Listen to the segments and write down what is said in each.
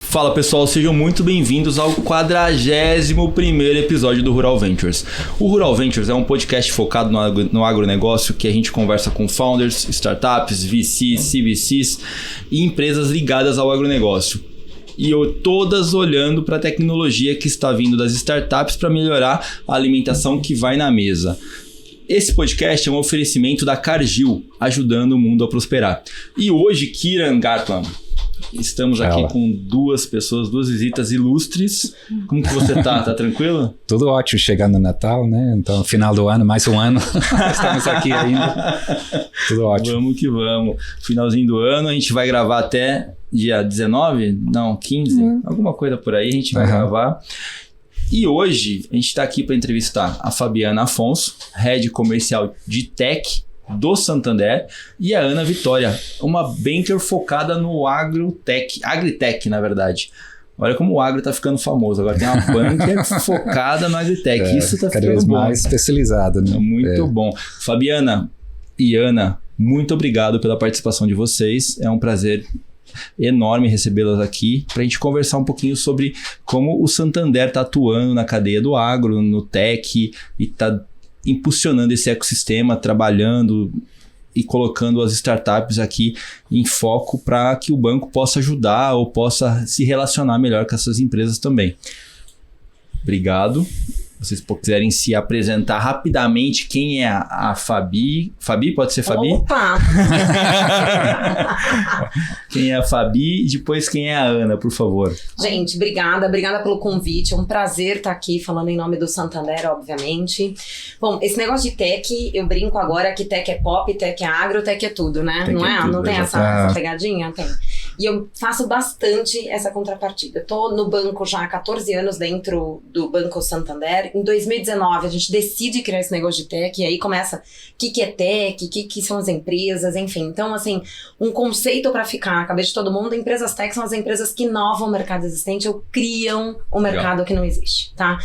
Fala pessoal, sejam muito bem-vindos ao 41º episódio do Rural Ventures. O Rural Ventures é um podcast focado no agronegócio que a gente conversa com founders, startups, VCs, CVCs e empresas ligadas ao agronegócio. E todas olhando para a tecnologia que está vindo das startups para melhorar a alimentação que vai na mesa. Esse podcast é um oferecimento da Cargill, ajudando o mundo a prosperar. E hoje, Kiran Gatlam, estamos aqui com duas visitas ilustres. Como que você tá? Tá tranquilo? Tudo ótimo, chegando no Natal, né? Então, final do ano, mais um ano. Estamos aqui ainda. Tudo ótimo. Vamos que vamos. Finalzinho do ano, a gente vai gravar até dia 19? Não, 15? Alguma coisa por aí a gente vai gravar. E hoje a gente está aqui para entrevistar a Fabiana Afonso, Head Comercial de Tech do Santander, e a Ana Vitória, uma banker focada no agritech, na verdade. Olha como o agro está ficando famoso. Agora tem uma banker focada no agritech. Isso está ficando cada vez bom. Mais especializado, né? Muito bom. Fabiana e Ana, muito obrigado pela participação de vocês. É um prazer enorme recebê-las aqui para a gente conversar um pouquinho sobre como o Santander está atuando na cadeia do agro, no tech, e está impulsionando esse ecossistema, trabalhando e colocando as startups aqui em foco para que o banco possa ajudar ou possa se relacionar melhor com essas empresas também. Obrigado. Se vocês quiserem se apresentar rapidamente, quem é a Fabi? Fabi, pode ser Fabi? Opa! Quem é a Fabi e depois quem é a Ana, por favor. Gente, obrigada pelo convite. É um prazer estar aqui falando em nome do Santander, obviamente. Bom, esse negócio de tech, eu brinco agora que tech é pop, tech é agro, tech é tudo, né? Tech não é tudo, não tem essa pegadinha? Tem. E eu faço bastante essa contrapartida. Eu tô no banco já há 14 anos dentro do Banco Santander. Em 2019, a gente decide criar esse negócio de tech, e aí começa o que é tech, o que são as empresas, enfim. Então, assim, um conceito para ficar na cabeça de todo mundo: empresas tech são as empresas que inovam o mercado existente ou criam o mercado que não existe, tá?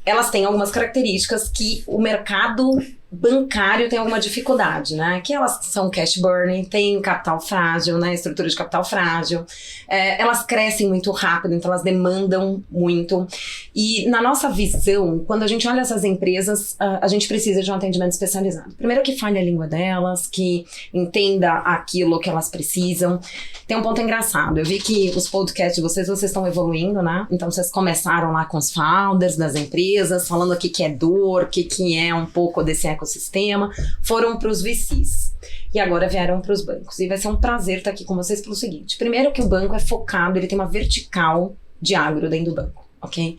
Elas têm algumas características que o mercado bancário tem alguma dificuldade, né? Que elas são cash burn, tem capital frágil, né? Estrutura de capital frágil. Elas crescem muito rápido, então elas demandam muito. E na nossa visão, quando a gente olha essas empresas, a gente precisa de um atendimento especializado. Primeiro, que fale a língua delas, que entenda aquilo que elas precisam. Tem um ponto engraçado. Eu vi que os podcasts de vocês estão evoluindo, né? Então vocês começaram lá com os founders das empresas, falando o que é dor, o que é um pouco desse ecossistema, foram para os VCs e agora vieram para os bancos. E vai ser um prazer estar aqui com vocês pelo seguinte: primeiro, que o banco é focado, ele tem uma vertical de agro dentro do banco, ok?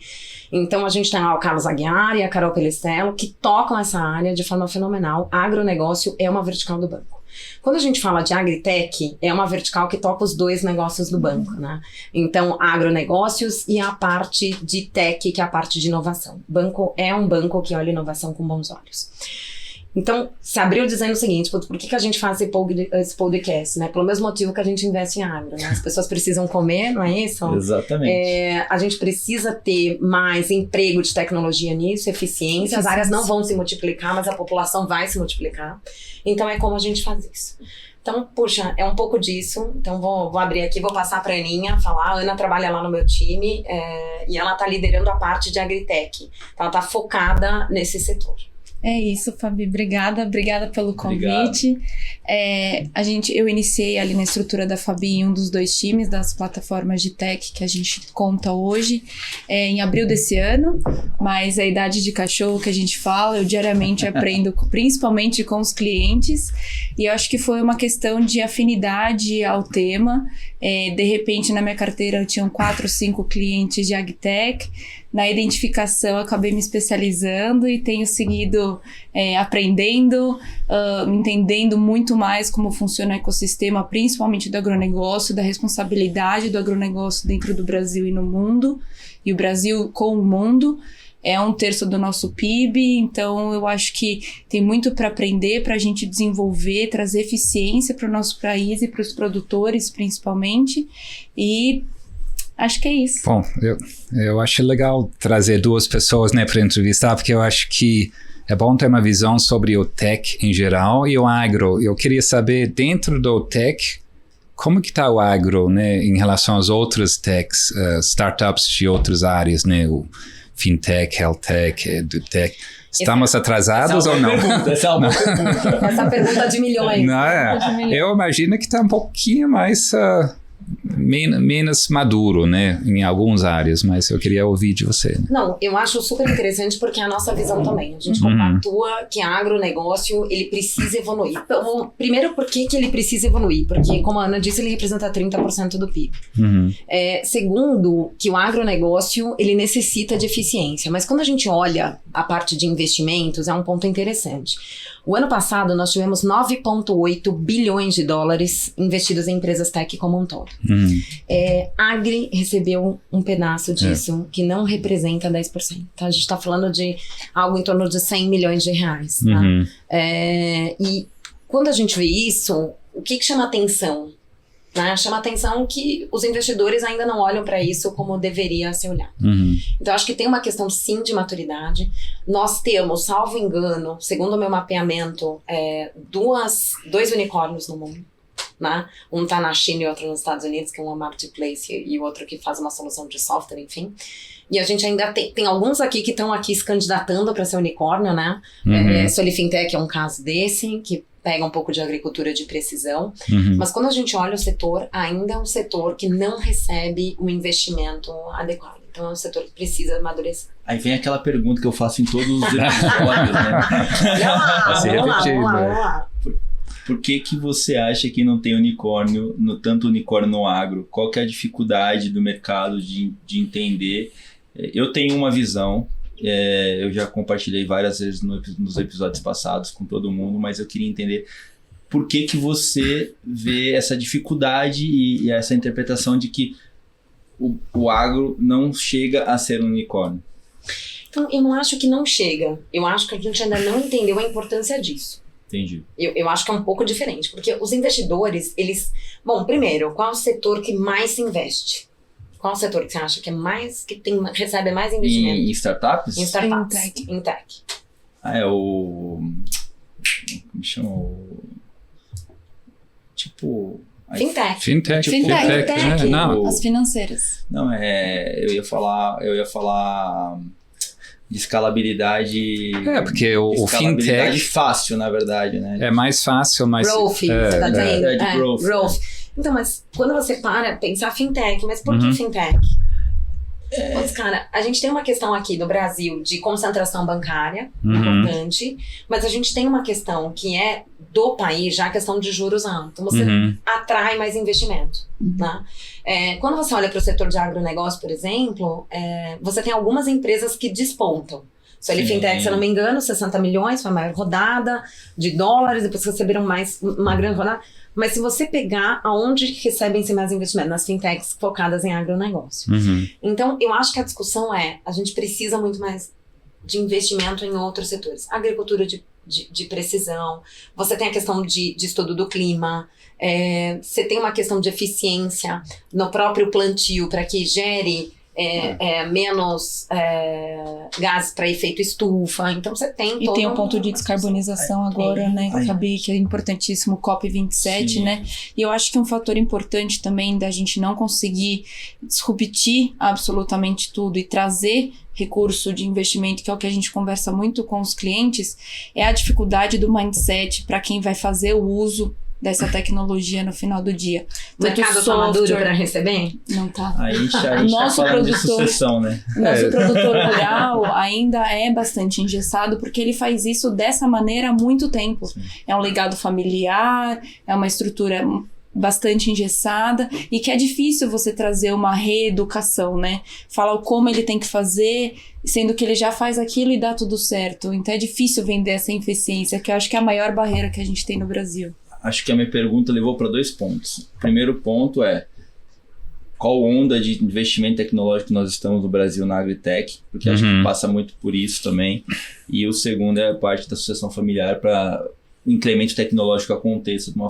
Então a gente tem lá o Carlos Aguiar e a Carol Pelistello, que tocam essa área de forma fenomenal. Agronegócio é uma vertical do banco. Quando a gente fala de agritech, é uma vertical que toca os dois negócios do banco, né? Então, agronegócios e a parte de tech, que é a parte de inovação. O banco é um banco que olha inovação com bons olhos. Então, se abriu dizendo o seguinte: por que a gente faz esse podcast, né? Pelo mesmo motivo que a gente investe em agro, né? As pessoas precisam comer, não é isso? Exatamente. A gente precisa ter mais emprego de tecnologia nisso, eficiência. As áreas não vão se multiplicar, mas a população vai se multiplicar. Então, é como a gente faz isso. Então, puxa, é um pouco disso. Então, vou abrir aqui, vou passar para a Aninha falar. A Ana trabalha lá no meu time e ela está liderando a parte de agritech. Então, ela está focada nesse setor. É isso, Fabi. Obrigada pelo convite. Eu iniciei ali na estrutura da Fabi em um dos dois times das plataformas de tech que a gente conta hoje, em abril desse ano, mas a idade de cachorro que a gente fala, eu diariamente aprendo principalmente com os clientes, e eu acho que foi uma questão de afinidade ao tema. De repente, na minha carteira eu tinha 4 ou 5 clientes de agtech. Na identificação, eu acabei me especializando e tenho seguido aprendendo, entendendo muito mais como funciona o ecossistema, principalmente do agronegócio, da responsabilidade do agronegócio dentro do Brasil e no mundo, e o Brasil com o mundo. É 1/3 do nosso PIB, então eu acho que tem muito para aprender, para a gente desenvolver, trazer eficiência para o nosso país e para os produtores, principalmente, e acho que é isso. Bom, eu acho legal trazer duas pessoas, né, para entrevistar, porque eu acho que é bom ter uma visão sobre o tech em geral e o agro. Eu queria saber, dentro do tech, como que está o agro, né, em relação às outras techs, startups de outras áreas, né, o fintech, health tech, edutech? Estamos atrasados ou não? Essa é uma pergunta. Essa pergunta de milhões. Não é? Eu imagino que está um pouquinho mais menos maduro, né, em algumas áreas, mas eu queria ouvir de você. Né? Não, eu acho super interessante porque é a nossa visão também. A gente compactua que agronegócio, ele precisa evoluir. Então, primeiro, por que ele precisa evoluir? Porque, como a Ana disse, ele representa 30% do PIB. Segundo, que o agronegócio, ele necessita de eficiência. Mas quando a gente olha a parte de investimentos, é um ponto interessante. O ano passado, nós tivemos 9,8 bilhões de dólares investidos em empresas tech como um todo. Agri recebeu um pedaço disso, que não representa 10%. Tá? A gente está falando de algo em torno de 100 milhões de reais. Tá? E quando a gente vê isso, o que chama atenção? Né? Chama atenção que os investidores ainda não olham para isso como deveria ser olhado. Então, acho que tem uma questão, sim, de maturidade. Nós temos, salvo engano, segundo o meu mapeamento, dois unicórnios no mundo. Né? Um está na China e outro nos Estados Unidos, que é uma marketplace, e o outro que faz uma solução de software, enfim. E a gente ainda tem alguns aqui que estão aqui se candidatando para ser unicórnio, né? Solifintech é um caso desse, que pega um pouco de agricultura de precisão. Mas quando a gente olha o setor, ainda é um setor que não recebe o investimento adequado. Então é um setor que precisa amadurecer. Aí vem aquela pergunta que eu faço em todos os episódios, né? Vamos lá. Por que você acha que não tem unicórnio, tanto unicórnio no agro? Qual que é a dificuldade do mercado de entender? Eu tenho uma visão, eu já compartilhei várias vezes nos episódios passados com todo mundo, mas eu queria entender por que você vê essa dificuldade e essa interpretação de que o agro não chega a ser um unicórnio. Então, eu não acho que não chega. Eu acho que a gente ainda não entendeu a importância disso. Entendi. Eu acho que é um pouco diferente, porque os investidores, eles... Bom, primeiro, qual é o setor que mais se investe? Qual é o setor que você acha que é mais, recebe mais investimento? Em startups? Em startups. Em tech. É o... Como chama? Tipo... Fintech. Fintech. Não. As financeiras. Não, eu ia falar de escalabilidade. Porque o fintech fácil, na verdade, né? É mais fácil, mas Growth, você tá dizendo? Growth. Então, mas quando você para pensar fintech, mas por que fintech? Mas, cara, a gente tem uma questão aqui no Brasil de concentração bancária, importante, mas a gente tem uma questão que é do país, já a questão de juros altos. Então, você atrai mais investimento. Né? Quando você olha para o setor de agronegócio, por exemplo, você tem algumas empresas que despontam. Solifintech, se eu não me engano, 60 milhões, foi a maior rodada de dólares, depois receberam uma grande rodada. Mas se você pegar aonde recebem-se mais investimento, nas fintechs focadas em agronegócio. Então, eu acho que a discussão a gente precisa muito mais de investimento em outros setores. Agricultura de precisão, você tem a questão de estudo do clima, você tem uma questão de eficiência no próprio plantio para que gere menos gases para efeito estufa. Então você tem E tem o ponto de descarbonização agora, né, Fabi, que é importantíssimo, COP27, né? E eu acho que um fator importante também da gente não conseguir disruptir absolutamente tudo e trazer recurso de investimento, que é o que a gente conversa muito com os clientes, é a dificuldade do mindset para quem vai fazer o uso dessa tecnologia no final do dia. O mercado tá maduro para receber? Não tá. A gente tá falando de sucessão, né? O nosso produtor rural ainda é bastante engessado, porque ele faz isso dessa maneira há muito tempo. Sim. É um legado familiar, é uma estrutura bastante engessada e que é difícil você trazer uma reeducação, né? Falar como ele tem que fazer, sendo que ele já faz aquilo e dá tudo certo. Então é difícil vender essa eficiência, que eu acho que é a maior barreira que a gente tem no Brasil. Acho que a minha pergunta levou para 2 pontos. O primeiro ponto é qual onda de investimento tecnológico nós estamos no Brasil na agritech, porque acho que passa muito por isso também. E o segundo é a parte da sucessão familiar para o incremento tecnológico aconteça de uma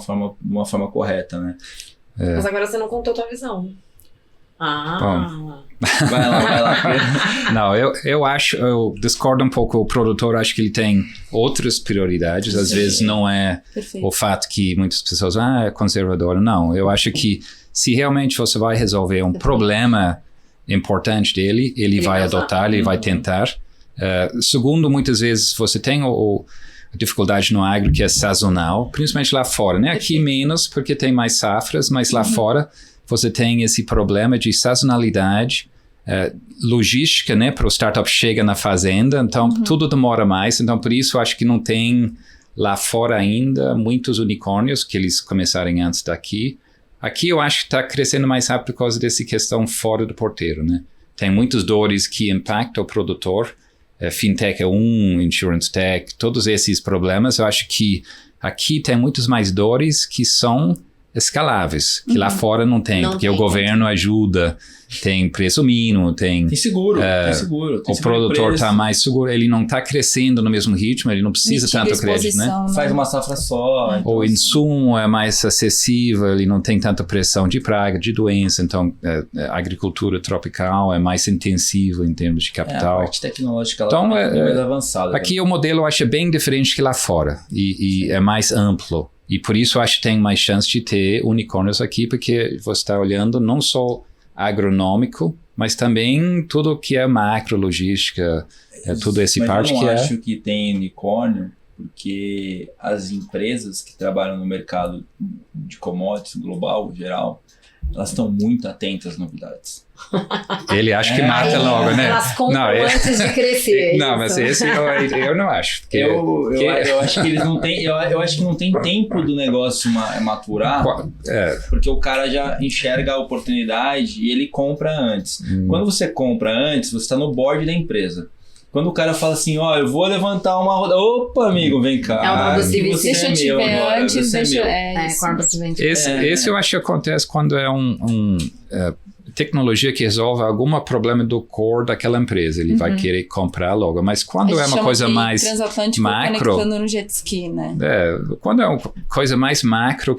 forma correta, né? Mas agora você não contou a tua visão. Vai lá. Não, eu discordo um pouco. O produtor, acho que ele tem outras prioridades. Às vezes não é Perfeito. o fato que muitas pessoas, é conservador. Não, eu acho que se realmente você vai resolver um problema importante dele, ele vai adotar, ele vai tentar. Segundo, muitas vezes você tem a dificuldade no agro que é sazonal, principalmente lá fora, né? Aqui menos, porque tem mais safras, mas lá fora você tem esse problema de sazonalidade, logística, né? Para o startup chega na fazenda, então tudo demora mais. Então, por isso, acho que não tem lá fora ainda muitos unicórnios que eles começarem antes daqui. Aqui eu acho que está crescendo mais rápido por causa dessa questão fora do porteiro, né? Tem muitas dores que impactam o produtor. Fintech é Insurance Tech, todos esses problemas. Eu acho que aqui tem muitos mais dores que são escaláveis, que lá fora não tem, porque o governo ajuda, tem preço mínimo, tem seguro, o produtor está mais seguro, ele não está crescendo no mesmo ritmo, ele não precisa tanto crédito, né? Faz uma safra só. Então, o insumo é mais acessível, ele não tem tanta pressão de praga, de doença, então a agricultura tropical é mais intensiva em termos de capital. A parte tecnológica então, é mais avançada. Aqui o modelo eu acho bem diferente que lá fora e é mais amplo. E por isso eu acho que tem mais chance de ter unicórnios aqui, porque você está olhando não só agronômico, mas também tudo que é macro, logística, tudo essa parte que é... Eu não acho que tem unicórnio, porque as empresas que trabalham no mercado de commodities global, geral, elas estão muito atentas às novidades. Ele acha que mata logo, né? Elas compram antes de crescer. Não, mas esse eu não acho. Porque, eu acho que eles não têm. Eu acho que não tem tempo do negócio maturar, porque o cara já enxerga a oportunidade e ele compra antes. Quando você compra antes, você está no board da empresa. Quando o cara fala assim, eu vou levantar uma roda... Opa, amigo, vem cá. É uma você deixa eu te ver antes, Esse eu acho que acontece quando é tecnologia que resolve algum problema do core daquela empresa. Ele vai querer comprar logo. Mas quando é uma coisa mais macro... conectando no jet ski, né? Quando é uma coisa mais macro,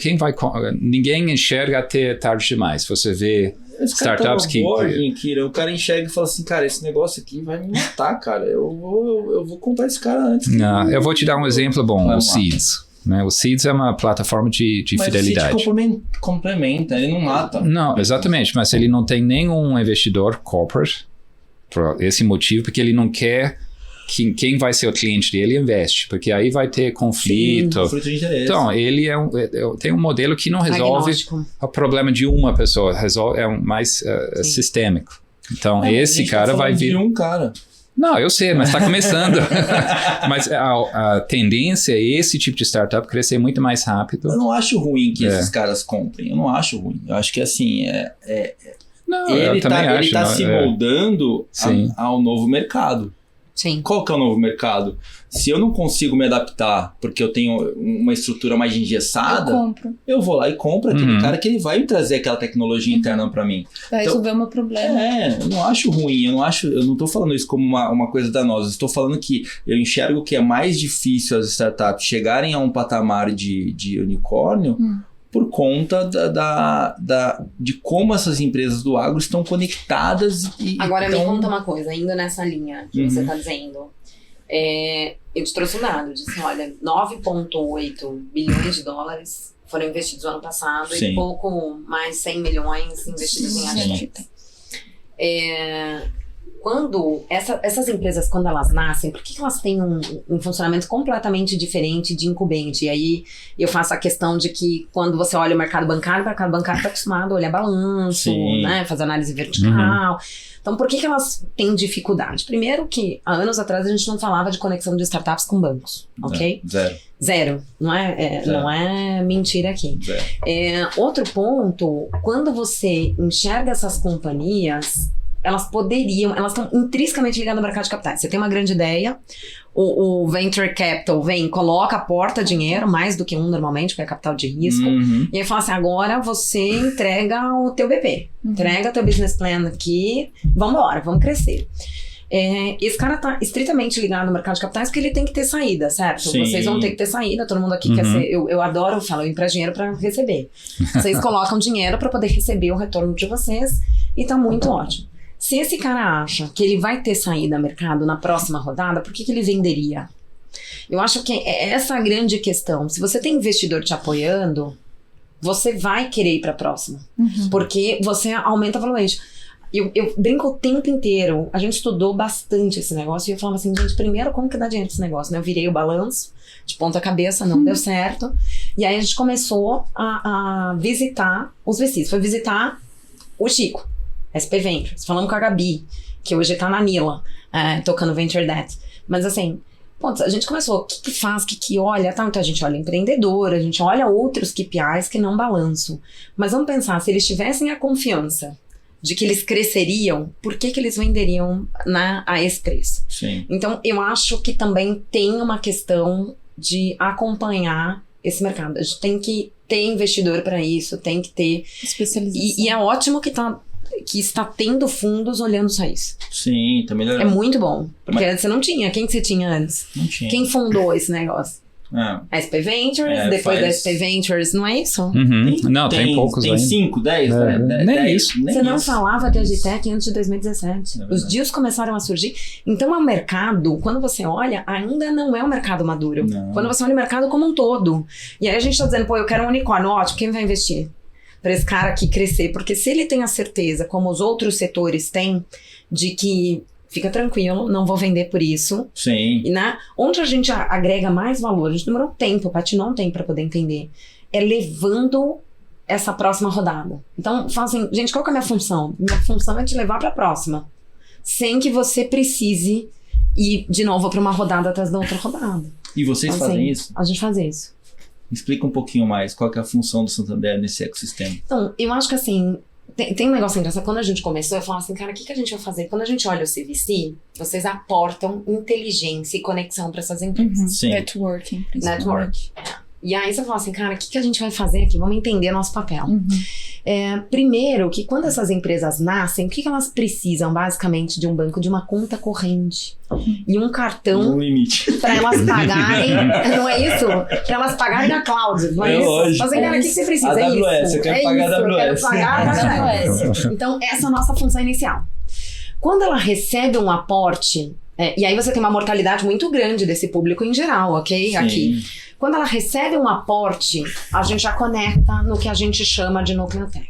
ninguém enxerga até tarde demais. Você vê... startups que o cara enxerga e fala assim, cara, esse negócio aqui vai me matar, cara, eu vou comprar esse cara antes. Eu vou te dar um exemplo bom, o Seeds. Né? O Seeds é uma plataforma de fidelidade. Mas o Seeds complementa, ele não mata. Não, exatamente, mas ele não tem nenhum investidor corporate por esse motivo, porque ele não quer que quem vai ser o cliente dele investe, porque aí vai ter conflito. Sim, conflito de interesse. Então, ele tem um modelo que não resolve o problema de uma pessoa, é mais sistêmico. Então, esse cara vai vir... um cara. Não, eu sei, mas está começando. Mas a tendência é esse tipo de startup crescer muito mais rápido. Eu não acho ruim que esses caras comprem. Eu não acho ruim. Eu acho que assim, não, ele está se moldando ao novo mercado. Sim. Qual que é o novo mercado? Se eu não consigo me adaptar porque eu tenho uma estrutura mais engessada, eu vou lá e compro aquele cara que ele vai me trazer aquela tecnologia interna para mim. Vai resolver o meu problema. Eu não acho ruim, eu não tô falando isso como uma coisa danosa, estou falando que eu enxergo que é mais difícil as startups chegarem a um patamar de unicórnio por conta de como essas empresas do agro estão conectadas. Agora me conta uma coisa, indo nessa linha que você está dizendo. Eu te trouxe um dado, disse, olha, 9,8 bilhões de dólares foram investidos no ano passado e pouco mais 100 milhões investidos em agricultura. Quando essas empresas, quando elas nascem, por que elas têm um funcionamento completamente diferente de incumbente? E aí eu faço a questão de que quando você olha o mercado bancário está acostumado a olhar balanço, né, fazer análise vertical. Então, por que elas têm dificuldade? Primeiro que, há anos atrás, a gente não falava de conexão de startups com bancos, ok? Zero. Não é mentira aqui. Outro ponto, quando você enxerga essas companhias, elas estão intrinsecamente ligadas ao mercado de capitais. Você tem uma grande ideia, o Venture Capital aporta dinheiro, mais do que normalmente, porque é capital de risco, e aí fala assim, agora você entrega o teu BP, entrega o teu business plan aqui, vamos crescer. Esse cara tá estritamente ligado no mercado de capitais porque ele tem que ter saída, certo? Vocês vão ter que ter saída, todo mundo aqui quer ser... Eu adoro, eu empresto dinheiro para receber. Vocês colocam dinheiro para poder receber o retorno de vocês. e tá muito ótimo. Se esse cara acha que ele vai ter saída do mercado na próxima rodada, por que ele venderia? Eu acho que é essa a grande questão. Se você tem investidor te apoiando, você vai querer ir para a próxima. Porque você aumenta a valuation. Eu brinco o tempo inteiro. A gente estudou bastante esse negócio e eu falava assim, gente, primeiro, como que dá dinheiro esse negócio? Né? Eu virei o balanço de ponta cabeça, não deu certo. E aí a gente começou a visitar os VCs. Foi visitar o Chico, SP Ventures. Falamos com a Gabi, que hoje tá na Nila, tocando Venture Debt. Mas assim, a gente começou, o que faz, o que olha, tá? Então a gente olha empreendedor, a gente olha outros KPIs que não balançam. Mas vamos pensar, se eles tivessem a confiança de que eles cresceriam, por que eles venderiam a esse preço? Sim. Então eu acho que também tem uma questão de acompanhar esse mercado. A gente tem que ter investidor para isso, tem que ter especialização. E é ótimo que está tendo fundos olhando só isso. Sim, tá melhorando. É muito bom. Porque antes você não tinha. Quem que você tinha antes? Não tinha. Quem fundou esse negócio? A SP Ventures, depois da SP Ventures, não é isso? Não, tem poucos tem ainda. 5, 10, né? Nem 10, isso. nem Você não isso. falava de Agitec antes de 2017. Os deals começaram a surgir. Então, o mercado, quando você olha, ainda não é um mercado maduro. Não. Quando você olha o mercado como um todo. E aí a gente tá dizendo, pô, eu quero um unicórnio. Ótimo, quem vai investir? Para esse cara aqui crescer. Porque se ele tem a certeza, como os outros setores têm, de que fica tranquilo, não vou vender por isso. Sim. E, né? Onde a gente agrega mais valor, a gente demorou tempo, patinou um tempo para poder entender, é levando essa próxima rodada. Então, fala assim, gente, qual que é a minha função? Minha função é te levar para a próxima, sem que você precise ir de novo para uma rodada atrás da outra rodada. E vocês Então, fazem assim, isso? A gente faz isso. Explica um pouquinho mais qual que é a função do Santander nesse ecossistema. Então, eu acho que assim, tem um negócio engraçado. Quando a gente começou, eu falava assim, cara, o que a gente vai fazer? Quando a gente olha o CVC, vocês aportam inteligência e conexão para essas empresas. Sim. Networking, principalmente. Network. E aí você fala assim, cara, o que a gente vai fazer aqui? Vamos entender nosso papel. Primeiro, que quando essas empresas nascem, o que elas precisam, basicamente, de um banco? De uma conta corrente. E um cartão Um limite. para elas pagarem, não é isso? Para elas pagarem a cloud, não é É isso? lógico. Mas, cara, o que você precisa? AWS, eu quero pagar isso, eu quero AWS. pagar a AWS. Então, essa é a nossa função inicial. Quando ela recebe um aporte, e aí você tem uma mortalidade muito grande desse público em geral, ok? Sim. Aqui. Quando ela recebe um aporte, a gente já conecta no que a gente chama de Nucleotech.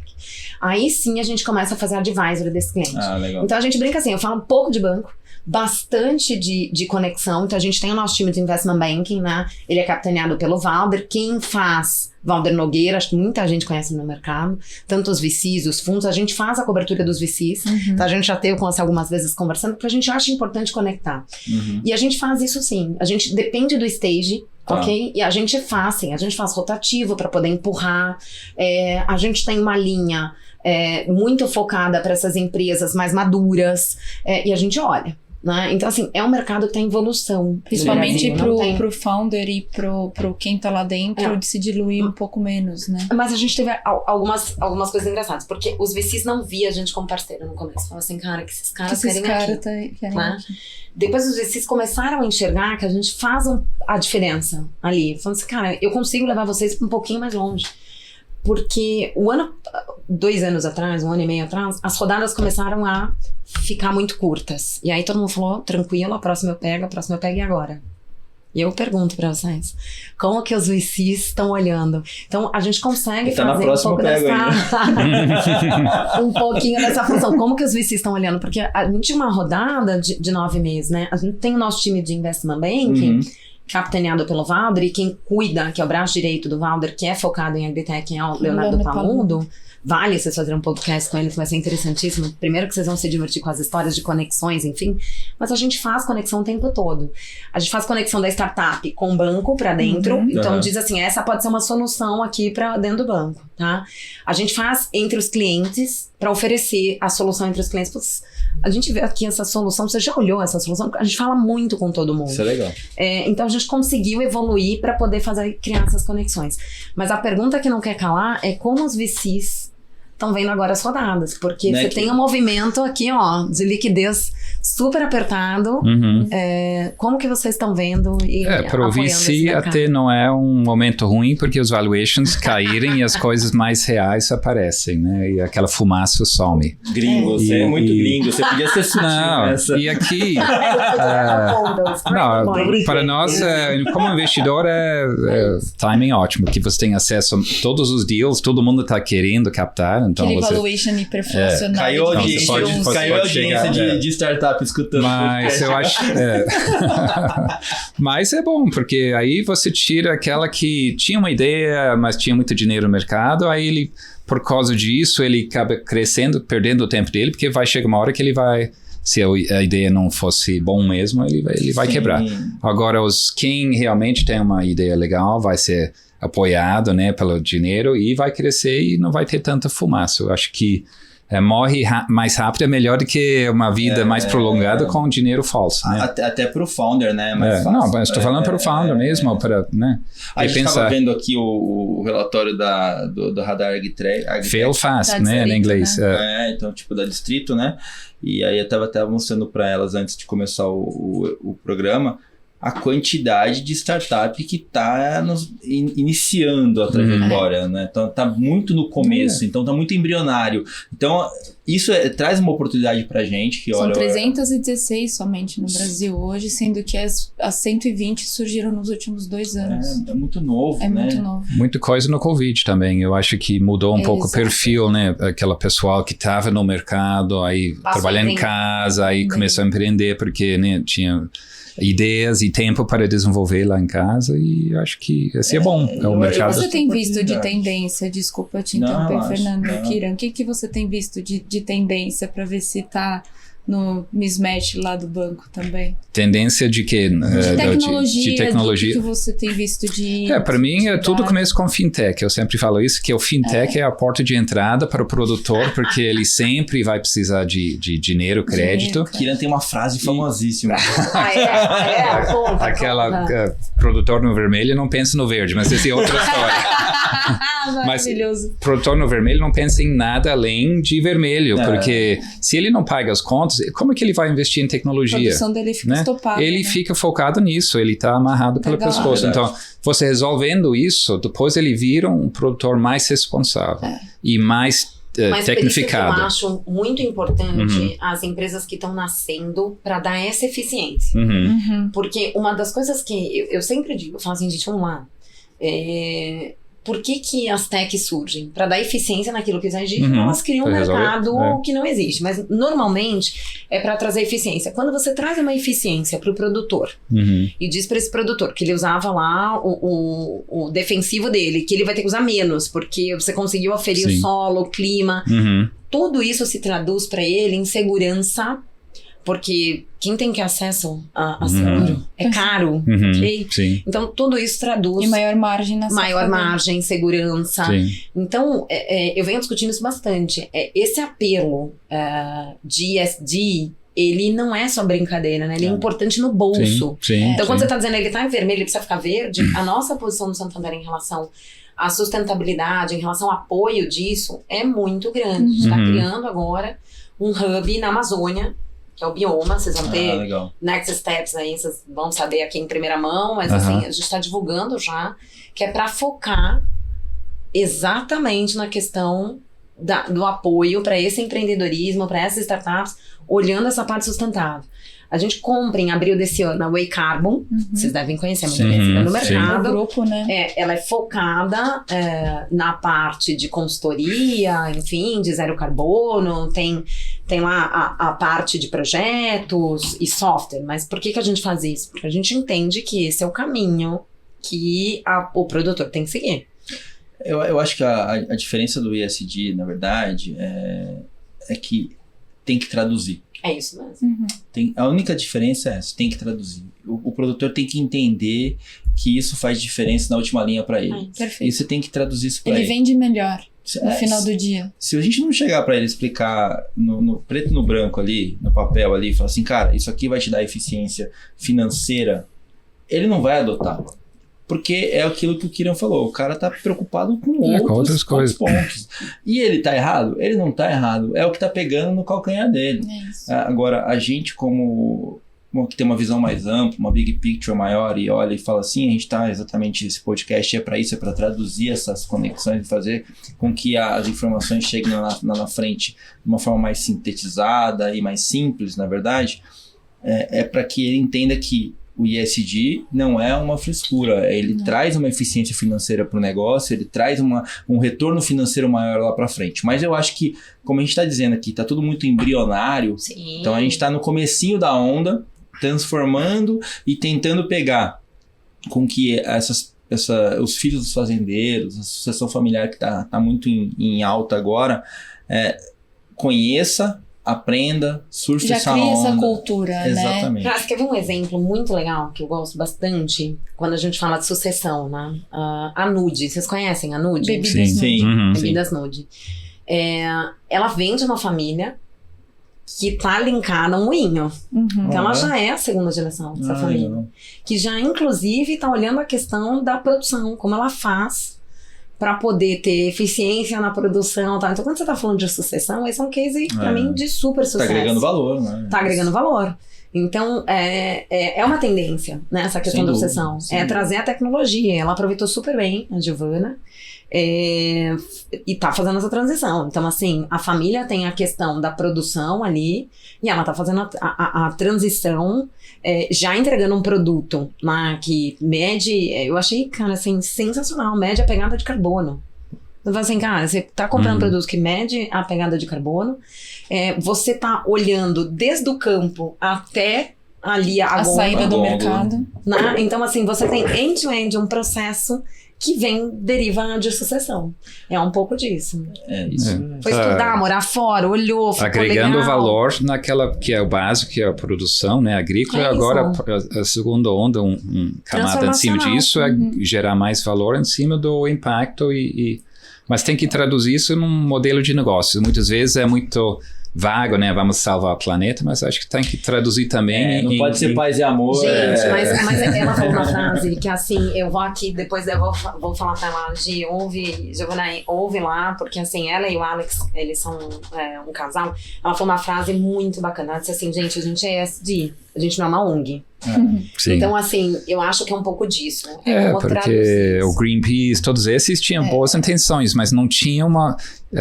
Aí sim a gente começa a fazer advisory desse cliente. Ah, legal. Então a gente brinca assim, eu falo um pouco de banco, bastante de conexão. Então a gente tem o nosso time de investment banking, né? Ele é capitaneado pelo Valder. Quem faz? Valder Nogueira, acho que muita gente conhece no mercado. Tanto os VCs, os fundos, a gente faz a cobertura dos VCs. Então a gente já teve com você algumas vezes conversando, porque a gente acha importante conectar. E a gente faz isso sim. A gente depende do stage, ok? E a gente faz sim, a gente faz rotativo para poder empurrar. A gente tem uma linha muito focada para essas empresas mais maduras. E a gente olha. Né? Então, assim, é um mercado que está em evolução. Principalmente Brasil, pro founder e pro quem tá lá dentro de se diluir um pouco menos, né? Mas a gente teve algumas coisas engraçadas, porque os VCs não via a gente como parceiro no começo. Falavam assim, cara, que esses caras querem aqui. Querem Né? aqui. Depois os VCs começaram a enxergar que a gente faz a diferença ali. Falando assim, cara, eu consigo levar vocês um pouquinho mais longe. Porque 2 anos atrás, 1 ano e meio atrás, as rodadas começaram a ficar muito curtas. E aí todo mundo falou, tranquilo, a próxima eu pego e agora? E eu pergunto pra vocês, como que os VCs estão olhando? Então, a gente consegue Tá na fazer próxima um pouco eu pego um pouquinho dessa função. Como que os VCs estão olhando? Porque a gente tinha uma rodada de 9 meses, né? A gente tem o nosso time de investment banking, capitaneado pelo Valder, e quem cuida, que é o braço direito do Valder, que é focado em agritech, é o Leonardo Paludo. Vale vocês fazerem um podcast com ele, que vai ser interessantíssimo. Primeiro que vocês vão se divertir com as histórias de conexões, enfim. Mas a gente faz conexão o tempo todo. A gente faz conexão da startup com o banco pra dentro. Então diz assim, essa pode ser uma solução aqui pra dentro do banco, tá? A gente faz entre os clientes pra oferecer a solução entre os clientes. Putz, a gente vê aqui essa solução, você já olhou essa solução? A gente fala muito com todo mundo. Isso é legal. Então a gente conseguiu evoluir pra poder criar essas conexões. Mas a pergunta que não quer calar é como os VCs estão vendo agora as rodadas, porque Né, você que- tem um movimento aqui, ó, de liquidez super apertado. Como que vocês estão vendo e Para o apoiando esse VC mercado? até não é um momento ruim, porque os valuations caírem e as coisas mais reais aparecem, né? E aquela fumaça some. Gringo, você é muito gringo. Você podia ser sutil Não, nessa. e aqui... Não, Não, para nós, como investidor, é timing ótimo, que você tem acesso a todos os deals, todo mundo está querendo captar, então Aquele você... valuation hiperflacionário. Caiu a Então, audiência, você pode caiu a audiência chegar, de startup escutando. Mas eu acho... Mas é bom, porque aí você tira aquela que tinha uma ideia, mas tinha muito dinheiro no mercado, aí ele, por causa disso, ele acaba crescendo, perdendo o tempo dele, porque vai chegar uma hora que ele vai... Se a ideia não fosse bom mesmo, ele vai quebrar. Agora, quem realmente tem uma ideia legal vai ser apoiado, né, pelo dinheiro e vai crescer e não vai ter tanta fumaça. Eu acho que morre mais rápido é melhor do que uma vida mais prolongada com dinheiro falso, né? Até pro founder, né? Mais fácil. Não, mas estou falando para o founder mesmo, para, né? A gente estava vendo aqui o relatório do Radar AgTech. Fail fast, Da né, Distrito, em inglês. né? Então, tipo, da Distrito, né? E aí eu estava até mostrando para elas antes de começar o programa a quantidade de startup que está iniciando a trajetória, né? Então tá muito no começo, então tá muito embrionário. Então isso traz uma oportunidade pra gente. Que, São olha, 316 somente no Brasil hoje, sendo que as 120 surgiram nos últimos 2 anos. É muito novo, É né? muito novo. Muita coisa no Covid também. Eu acho que mudou um pouco o perfil, né? Aquela pessoal que estava no mercado, aí trabalhando em casa, aí começou a empreender porque, né, tinha ideias e tempo para desenvolver lá em casa, e acho que esse é bom. É o mercado. O que você tem visto de tendência? Desculpa te interromper, Não, Fernando. não. Kiran, o que você tem visto de tendência para ver se tá no mismatch lá do banco também? Tendência de quê? De tecnologia, de tecnologia. do que você tem visto de... Para mim, tudo começa com fintech. Eu sempre falo isso, que o fintech é a porta de entrada para o produtor, porque ele sempre vai precisar de dinheiro, crédito. Kiran tem uma frase famosíssima. Conta. Aquela produtor no vermelho não pensa no verde, mas essa é outra história. Maravilhoso. Produtor no vermelho não pensa em nada além de vermelho, porque se ele não paga as contas, como é que ele vai investir em A tecnologia? produção dele fica estopada. Ele né? fica focado nisso, ele está amarrado pelo Legal. pescoço. Então, você resolvendo isso, depois ele vira um produtor mais responsável e mais Mas por isso que eu tecnificado. acho muito importante as empresas que estão nascendo para dar essa eficiência. Uhum. Porque uma das coisas que eu sempre digo, eu falo assim, gente, vamos lá. Por que as techs surgem? Para dar eficiência naquilo que já existe, elas criam um Pra resolver, mercado que não existe. Mas normalmente é para trazer eficiência. Quando você traz uma eficiência para o produtor e diz para esse produtor que ele usava lá o defensivo dele, que ele vai ter que usar menos, porque você conseguiu aferir o solo, o clima, tudo isso se traduz para ele em segurança. Porque quem tem que acesso a seguro é caro, ok? Sim. Então, tudo isso traduz... E maior margem na Maior margem, segurança. Sim. Então, eu venho discutindo isso bastante. Esse apelo de ESG, ele não é só brincadeira, né? Ele é importante no bolso. Sim. Então, quando você está dizendo que ele está em vermelho, ele precisa ficar verde, a nossa posição no Santander em relação à sustentabilidade, em relação ao apoio disso, é muito grande. A gente está criando agora um hub na Amazônia, que é o bioma, vocês vão ter next steps aí, vocês vão saber aqui em primeira mão, mas assim, a gente está divulgando já, que é para focar exatamente na questão do apoio para esse empreendedorismo, para essas startups, olhando essa parte sustentável. A gente compra em abril desse ano a Way Carbon, vocês devem conhecer, muito conhecida no mercado. O grupo, né? Ela é focada na parte de consultoria, enfim, de zero carbono, tem lá a parte de projetos e software. Mas por que a gente faz isso? Porque a gente entende que esse é o caminho que o produtor tem que seguir. Eu acho que a diferença do ESG, na verdade, é que tem que traduzir. É isso mesmo. A única diferença é essa, tem que traduzir. O produtor tem que entender que isso faz diferença na última linha para ele. Perfeito. E você tem que traduzir isso para ele. Ele vende melhor no final do dia. Se a gente não chegar para ele explicar no preto no branco ali, no papel ali, falar assim, cara, isso aqui vai te dar eficiência financeira, ele não vai adotar. porque é aquilo que o Kyrian falou, o cara tá preocupado com outras coisas. Pontos. E ele tá errado? Ele não tá errado, é o que tá pegando no calcanhar dele. Agora, a gente como que tem uma visão mais ampla, uma big picture maior e olha e fala assim, a gente tá exatamente, esse podcast é para isso, é para traduzir essas conexões e fazer com que as informações cheguem na frente de uma forma mais sintetizada e mais simples, na verdade, é para que ele entenda que o ESG não é uma frescura, ele traz uma eficiência financeira para o negócio, ele traz um retorno financeiro maior lá para frente. Mas eu acho que, como a gente está dizendo aqui, está tudo muito embrionário, Sim. Então a gente está no comecinho da onda, transformando e tentando pegar com que os filhos dos fazendeiros, a sucessão familiar que está muito em alta agora, conheça, aprenda, surfe já essa cria onda. essa cultura, Exatamente. Você quer ver um exemplo muito legal que eu gosto bastante? Quando a gente fala de sucessão, né? A Nude, vocês conhecem a Nude? Bebidas Sim. Nude. Sim. Uhum. Bebidas Nude. Ela vem de uma família que tá linkada a um moinho. Então ela já é a segunda geração dessa família. Não. Que já, inclusive, tá olhando a questão da produção, como ela faz para poder ter eficiência na produção. Tá? Então, quando você tá falando de sucessão, esse é um case, pra mim, de super sucesso. Tá agregando valor, né? Tá agregando valor. Então, é uma tendência, né, essa questão da sucessão. Trazer a tecnologia. Ela aproveitou super bem, a Giovana, e tá fazendo essa transição. Então, assim, a família tem a questão da produção ali, e ela tá fazendo a transição, já entregando um produto, né, que mede, eu achei, cara, assim, sensacional, mede a pegada de carbono. Então, assim, cara, você tá comprando um produto que mede a pegada de carbono, você tá olhando desde o campo até ali a saída do mercado. Né? Então, assim, você tem end-to-end um processo que deriva de sucessão. É um pouco disso. É isso. Foi estudar, morar fora, olhou, ficou agregando legal. valor naquela que é o básico, que é a produção, né, agrícola. Agora, a segunda onda, camada em cima disso, é gerar mais valor em cima do impacto mas tem que traduzir isso num modelo de negócio. Muitas vezes é muito vago, né? Vamos salvar o planeta, mas acho que tem que traduzir também. Não pode ser paz e amor. Gente, mas ela falou uma frase que assim, eu vou aqui, depois eu vou falar pra ela, Giovana, ouve lá, porque assim, ela e o Alex, eles são um casal. Ela falou uma frase muito bacana. Ela disse assim, gente, a gente é ESG, a gente não é uma ONG. Sim. Então, assim, eu acho que é um pouco disso. Porque o Greenpeace, todos esses tinham boas intenções, mas não tinha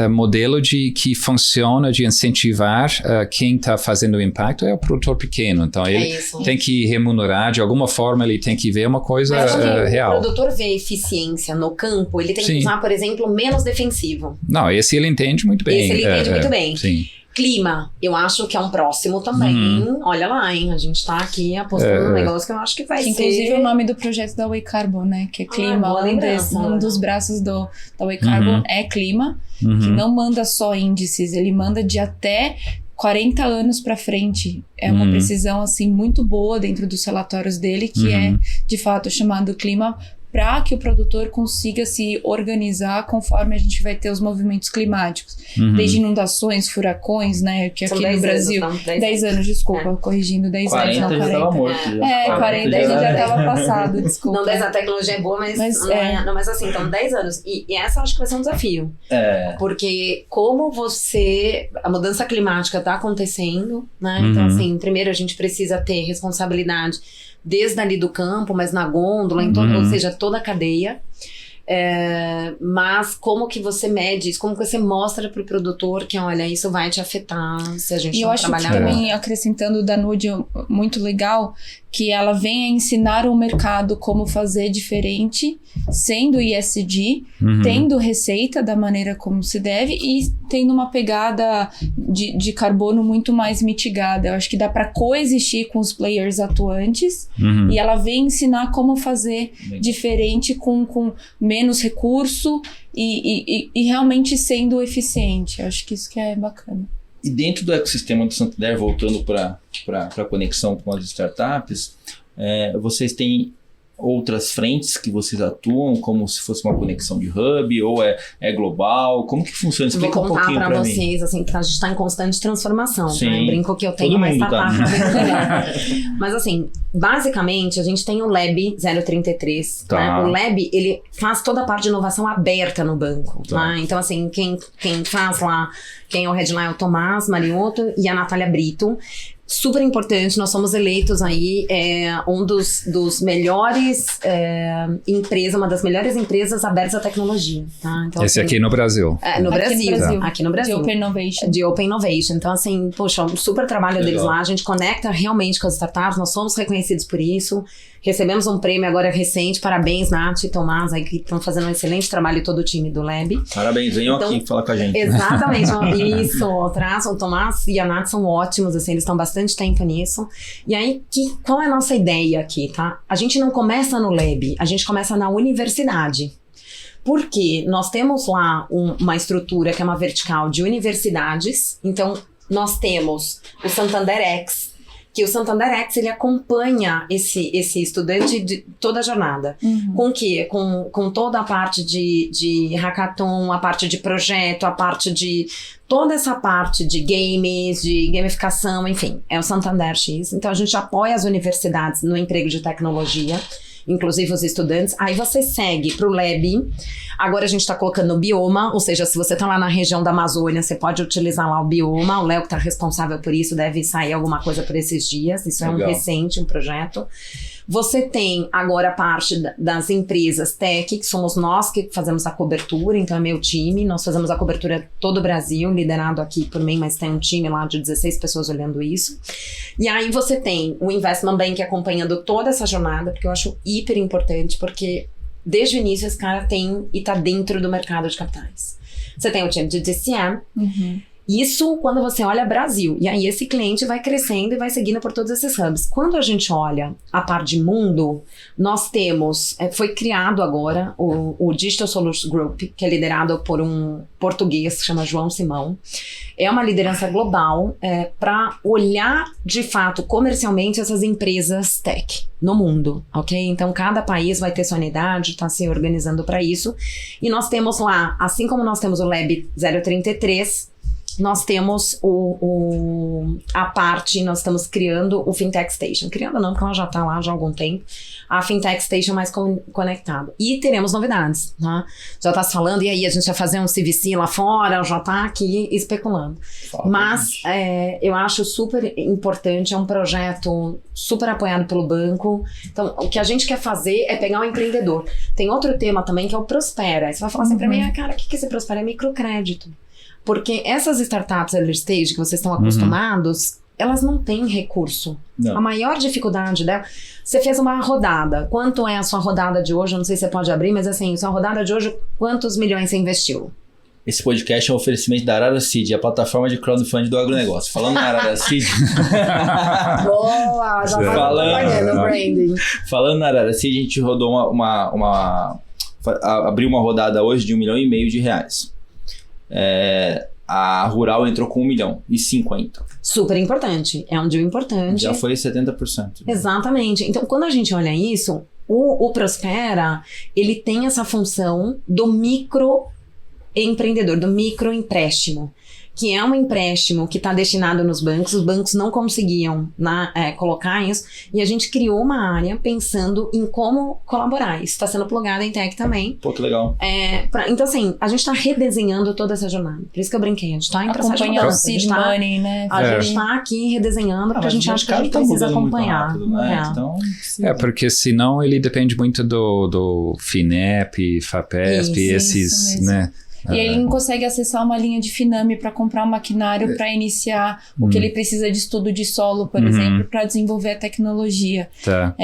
modelo que funciona de incentivar quem está fazendo o impacto é o produtor pequeno. Então, ele tem que remunerar, de alguma forma, ele tem que ver uma coisa real. O produtor vê eficiência no campo, ele tem que usar, por exemplo, menos defensivo. Não, esse ele entende muito bem. Esse ele entende muito bem. Sim. Clima, eu acho que é um próximo também. Olha lá, hein? A gente tá aqui apostando num negócio que eu acho que vai ser... Inclusive o nome do projeto da Way Carbon, né? Que é Clima. Um dos braços da Way Carbon é Clima, que não manda só índices, ele manda de até 40 anos para frente. É uma precisão, assim, muito boa dentro dos relatórios dele, que é, de fato, chamado Clima, para que o produtor consiga se organizar conforme a gente vai ter os movimentos climáticos. Desde inundações, furacões, né? Que aqui no Brasil... 10 anos, desculpa, corrigindo, 10 anos, não 40. Já tava morto. 40 já tava passado, desculpa. Não, 10 a tecnologia é boa, mas assim, então 10 anos. E essa eu acho que vai ser um desafio. Porque como a mudança climática está acontecendo, né? Então, assim, primeiro a gente precisa ter responsabilidade desde ali do campo, mas na gôndola, ou seja, toda a cadeia. Mas como que você mede isso? Como que você mostra para o produtor que, olha, isso vai te afetar se a gente não trabalhar? E eu acho que também, acrescentando da Nude, muito legal, que ela vem a ensinar o mercado como fazer diferente, sendo ESG, tendo receita da maneira como se deve e tendo uma pegada de carbono muito mais mitigada. Eu acho que dá para coexistir com os players atuantes e ela vem ensinar como fazer diferente com menos recurso e realmente sendo eficiente. Eu acho que isso que é bacana. E dentro do ecossistema do Santander, voltando para a conexão com as startups, vocês têm outras frentes que vocês atuam, como se fosse uma conexão de hub, ou é global? Como que funciona? Explica um pouquinho pra mim. Vou contar pra vocês, assim, que a gente tá em constante transformação. Sim. Né? Brinco que eu tenho uma startup. Mas assim, basicamente, a gente tem o Lab 033. Tá. Né? O Lab, ele faz toda a parte de inovação aberta no banco. Tá. Né? Então, assim, quem faz lá, quem é o headline é o Tomás Mariotto e a Natália Brito. Super importante, nós somos eleitos aí um dos melhores empresas, uma das melhores empresas abertas à tecnologia. Tá? Então, Esse assim, aqui no Brasil. Aqui no Brasil. De Open Innovation. De Open Innovation. Então, assim, poxa, um super trabalho Legal. deles lá. A gente conecta realmente com as startups, nós somos reconhecidos por isso. Recebemos um prêmio agora recente. Parabéns, Nath e Tomás, aí, que estão fazendo um excelente trabalho e todo o time do Lab. Parabéns, venham aqui falar com a gente. Exatamente, isso. O Tomás e a Nath são ótimos, assim, eles estão bastante tempo nisso. E aí, qual é a nossa ideia aqui, tá? A gente não começa no Lab, a gente começa na universidade. Porque nós temos lá uma estrutura que é uma vertical de universidades. Então, nós temos o Santander X, que o Santander X, ele acompanha esse estudante de toda a jornada. Com o quê? Com toda a parte de hackathon, a parte de projeto, a parte de... Toda essa parte de games, de gamificação, enfim, é o Santander X. Então, a gente apoia as universidades no emprego de tecnologia, inclusive os estudantes. Aí você segue para o Lab. Agora a gente está colocando o bioma, ou seja, se você está lá na região da Amazônia, você pode utilizar lá o bioma. O Léo, que está responsável por isso, deve sair alguma coisa por esses dias. Isso Legal. É um recente, um projeto. Você tem agora a parte das empresas tech, que somos nós que fazemos a cobertura, então é meu time. Nós fazemos a cobertura todo o Brasil, liderado aqui por mim, mas tem um time lá de 16 pessoas olhando isso. E aí você tem o Investment Bank acompanhando toda essa jornada, porque eu acho hiper importante, porque desde o início esse cara tem e tá dentro do mercado de capitais. Você tem o time de DCM. Isso quando você olha Brasil. E aí esse cliente vai crescendo e vai seguindo por todos esses hubs. Quando a gente olha a parte de mundo, nós temos... foi criado agora o Digital Solutions Group, que é liderado por um português que chama João Simão. É uma liderança global para olhar, de fato, comercialmente essas empresas tech no mundo, ok? Então, cada país vai ter sua unidade, está se organizando para isso. E nós temos lá, assim como nós temos o Lab 033... nós temos a parte, nós estamos criando o Fintech Station. Criando não, porque ela já está lá já há algum tempo. A Fintech Station mais conectado. E teremos novidades, né? Já está se falando, e aí a gente vai fazer um CVC lá fora, já está aqui especulando. Mas eu acho super importante, é um projeto super apoiado pelo banco. Então, o que a gente quer fazer é pegar um empreendedor. Tem outro tema também que é o Prospera. Aí você vai falar assim para mim, cara, o que é esse Prospera? É microcrédito. Porque essas startups early stage que vocês estão acostumados, elas não têm recurso. Não. A maior dificuldade dela... Você fez uma rodada. Quanto é a sua rodada de hoje? Eu não sei se você pode abrir, mas assim, sua rodada de hoje, quantos milhões você investiu? Esse podcast é um oferecimento da Arara Seed, a plataforma de crowdfunding do agronegócio. Falando na Arara Seed... Boa! Já tá pagando o branding. Falando na Arara Seed, a gente rodou abriu uma rodada hoje de R$1,5 milhão. A Rural entrou com 1,50 milhão. Super importante. É um deal importante. Já foi 70%. Exatamente. Então, quando a gente olha isso, o Prospera, ele tem essa função do microempreendedor, do microempréstimo, que é um empréstimo que está destinado nos bancos. Os bancos não conseguiam colocar isso, e a gente criou uma área pensando em como colaborar. Isso está sendo plugado em tech também. Pô, que legal. Então, assim, a gente está redesenhando toda essa jornada. Por isso que eu brinquei. A gente está em processo de mudança. Seed money, né? A gente está aqui redesenhando, porque a gente acha que a gente precisa acompanhar. Rápido, né? Então, porque senão ele depende muito do FINEP, FAPESP, esses, né? E ele não consegue acessar uma linha de Finame para comprar um maquinário para iniciar o que ele precisa de estudo de solo, por exemplo, para desenvolver a tecnologia. Tá.